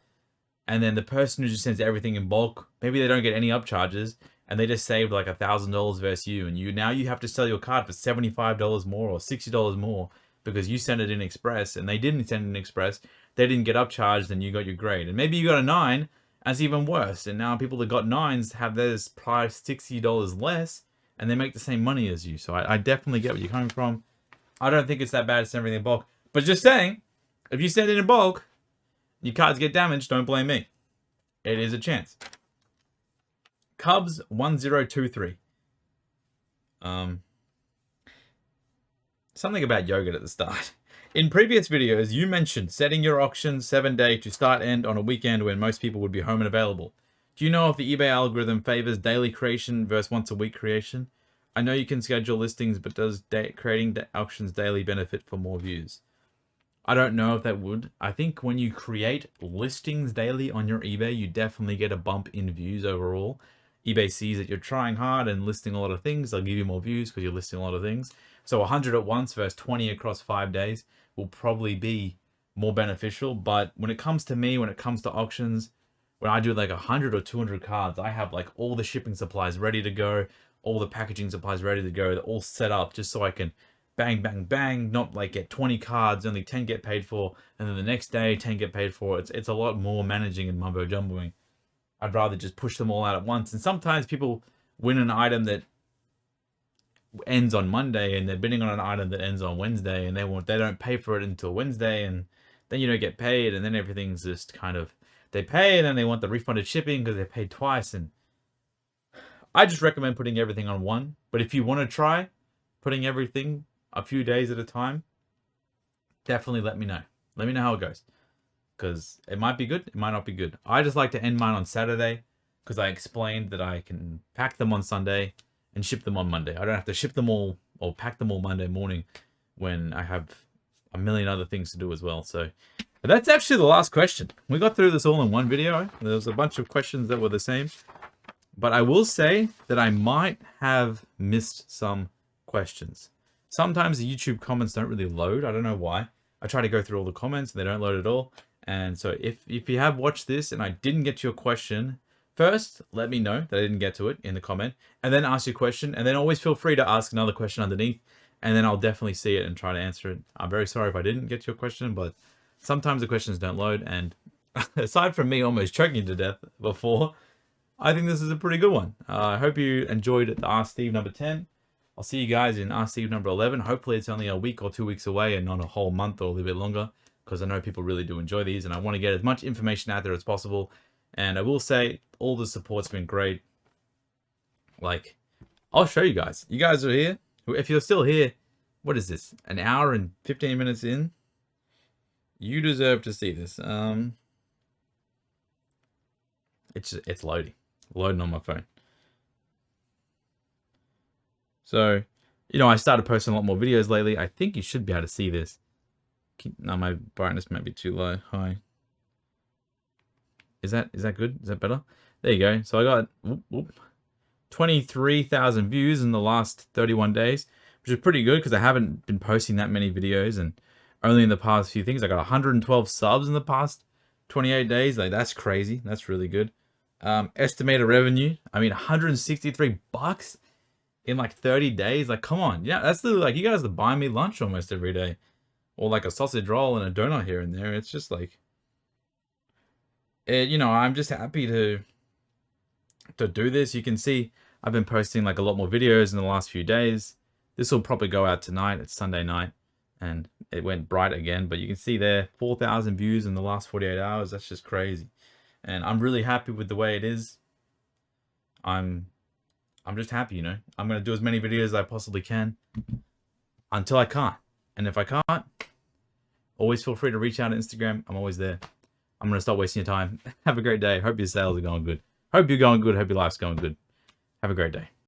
And then the person who just sends everything in bulk, maybe they don't get any upcharges, and they just saved like $1,000 versus you, and now you have to sell your card for $75 more or $60 more because you sent it in express, and they didn't send it in express. They didn't get upcharged, and you got your grade. And maybe you got a 9, that's even worse. And now people that got 9s have theirs priced $60 less, and they make the same money as you. So I definitely get where you're coming from. I don't think it's that bad to send everything in bulk. But just saying, if you send it in bulk, your cards get damaged, don't blame me. It is a chance. Cubs 1023. Something about yogurt at the start. In previous videos, you mentioned setting your auction 7-day to start end on a weekend when most people would be home and available. Do you know if the eBay algorithm favors daily creation versus once a week creation? I know you can schedule listings, but does creating auctions daily benefit for more views? I don't know if that would. I think when you create listings daily on your eBay, you definitely get a bump in views overall. eBay sees that you're trying hard and listing a lot of things. They'll give you more views because you're listing a lot of things. So 100 at once versus 20 across 5 days will probably be more beneficial. But when it comes to me, when it comes to auctions, when I do like 100 or 200 cards, I have like all the shipping supplies ready to go, all the packaging supplies ready to go. They're all set up just so I can bang, bang, bang, not like get 20 cards, only 10 get paid for, and then the next day 10 get paid for. It's a lot more managing and mumbo jumboing. I'd rather just push them all out at once. And sometimes people win an item that ends on Monday, and they're bidding on an item that ends on Wednesday, and they don't pay for it until Wednesday, and then you don't get paid, and then everything's just kind of, they pay and then they want the refunded shipping because they paid twice. And I just recommend putting everything on one. But if you want to try putting everything a few days at a time, definitely let me know. Let me know how it goes, because it might be good, it might not be good. I just like to end mine on Saturday because I explained that I can pack them on Sunday and ship them on Monday. I don't have to ship them all or pack them all Monday morning when I have a million other things to do as well. So but that's actually the last question. We got through this all in one video. There was a bunch of questions that were the same, but I will say that I might have missed some questions. Sometimes the YouTube comments don't really load. I don't know why. I try to go through all the comments and they don't load at all. And so if you have watched this and I didn't get to your question, first, let me know that I didn't get to it in the comment, and then ask your question, and then always feel free to ask another question underneath, and then I'll definitely see it and try to answer it. I'm very sorry if I didn't get to your question, but sometimes the questions don't load, and aside from me almost choking to death before, I think this is a pretty good one. I hope you enjoyed the Ask Steve number 10. I'll see you guys in Ask Steve number 11. Hopefully it's only a week or 2 weeks away and not a whole month or a little bit longer, because I know people really do enjoy these, and I want to get as much information out there as possible. And I will say, all the support's been great. Like, I'll show you guys. You guys are here. If you're still here, what is this? An hour and 15 minutes in? You deserve to see this. It's loading. Loading on my phone. So, you know, I started posting a lot more videos lately. I think you should be able to see this. No, my brightness might be too low. Hi. Is that good? Is that better? There you go. So I got 23,000 views in the last 31 days, which is pretty good because I haven't been posting that many videos, and only in the past few things. I got 112 subs in the past 28 days. Like, that's crazy. That's really good. Estimated revenue, I mean, $163 in like 30 days. Like, come on. Yeah, that's like, you guys are buying me lunch almost every day, or like a sausage roll and a donut here and there. It's just like, you know, I'm just happy to do this. You can see I've been posting like a lot more videos in the last few days. This will probably go out tonight. It's Sunday night, and it went bright again. But you can see there, 4,000 views in the last 48 hours. That's just crazy. And I'm really happy with the way it is. I'm just happy, you know. I'm going to do as many videos as I possibly can until I can't. And if I can't, always feel free to reach out on Instagram. I'm always there. I'm going to stop wasting your time. Have a great day. Hope your sales are going good. Hope you're going good. Hope your life's going good. Have a great day.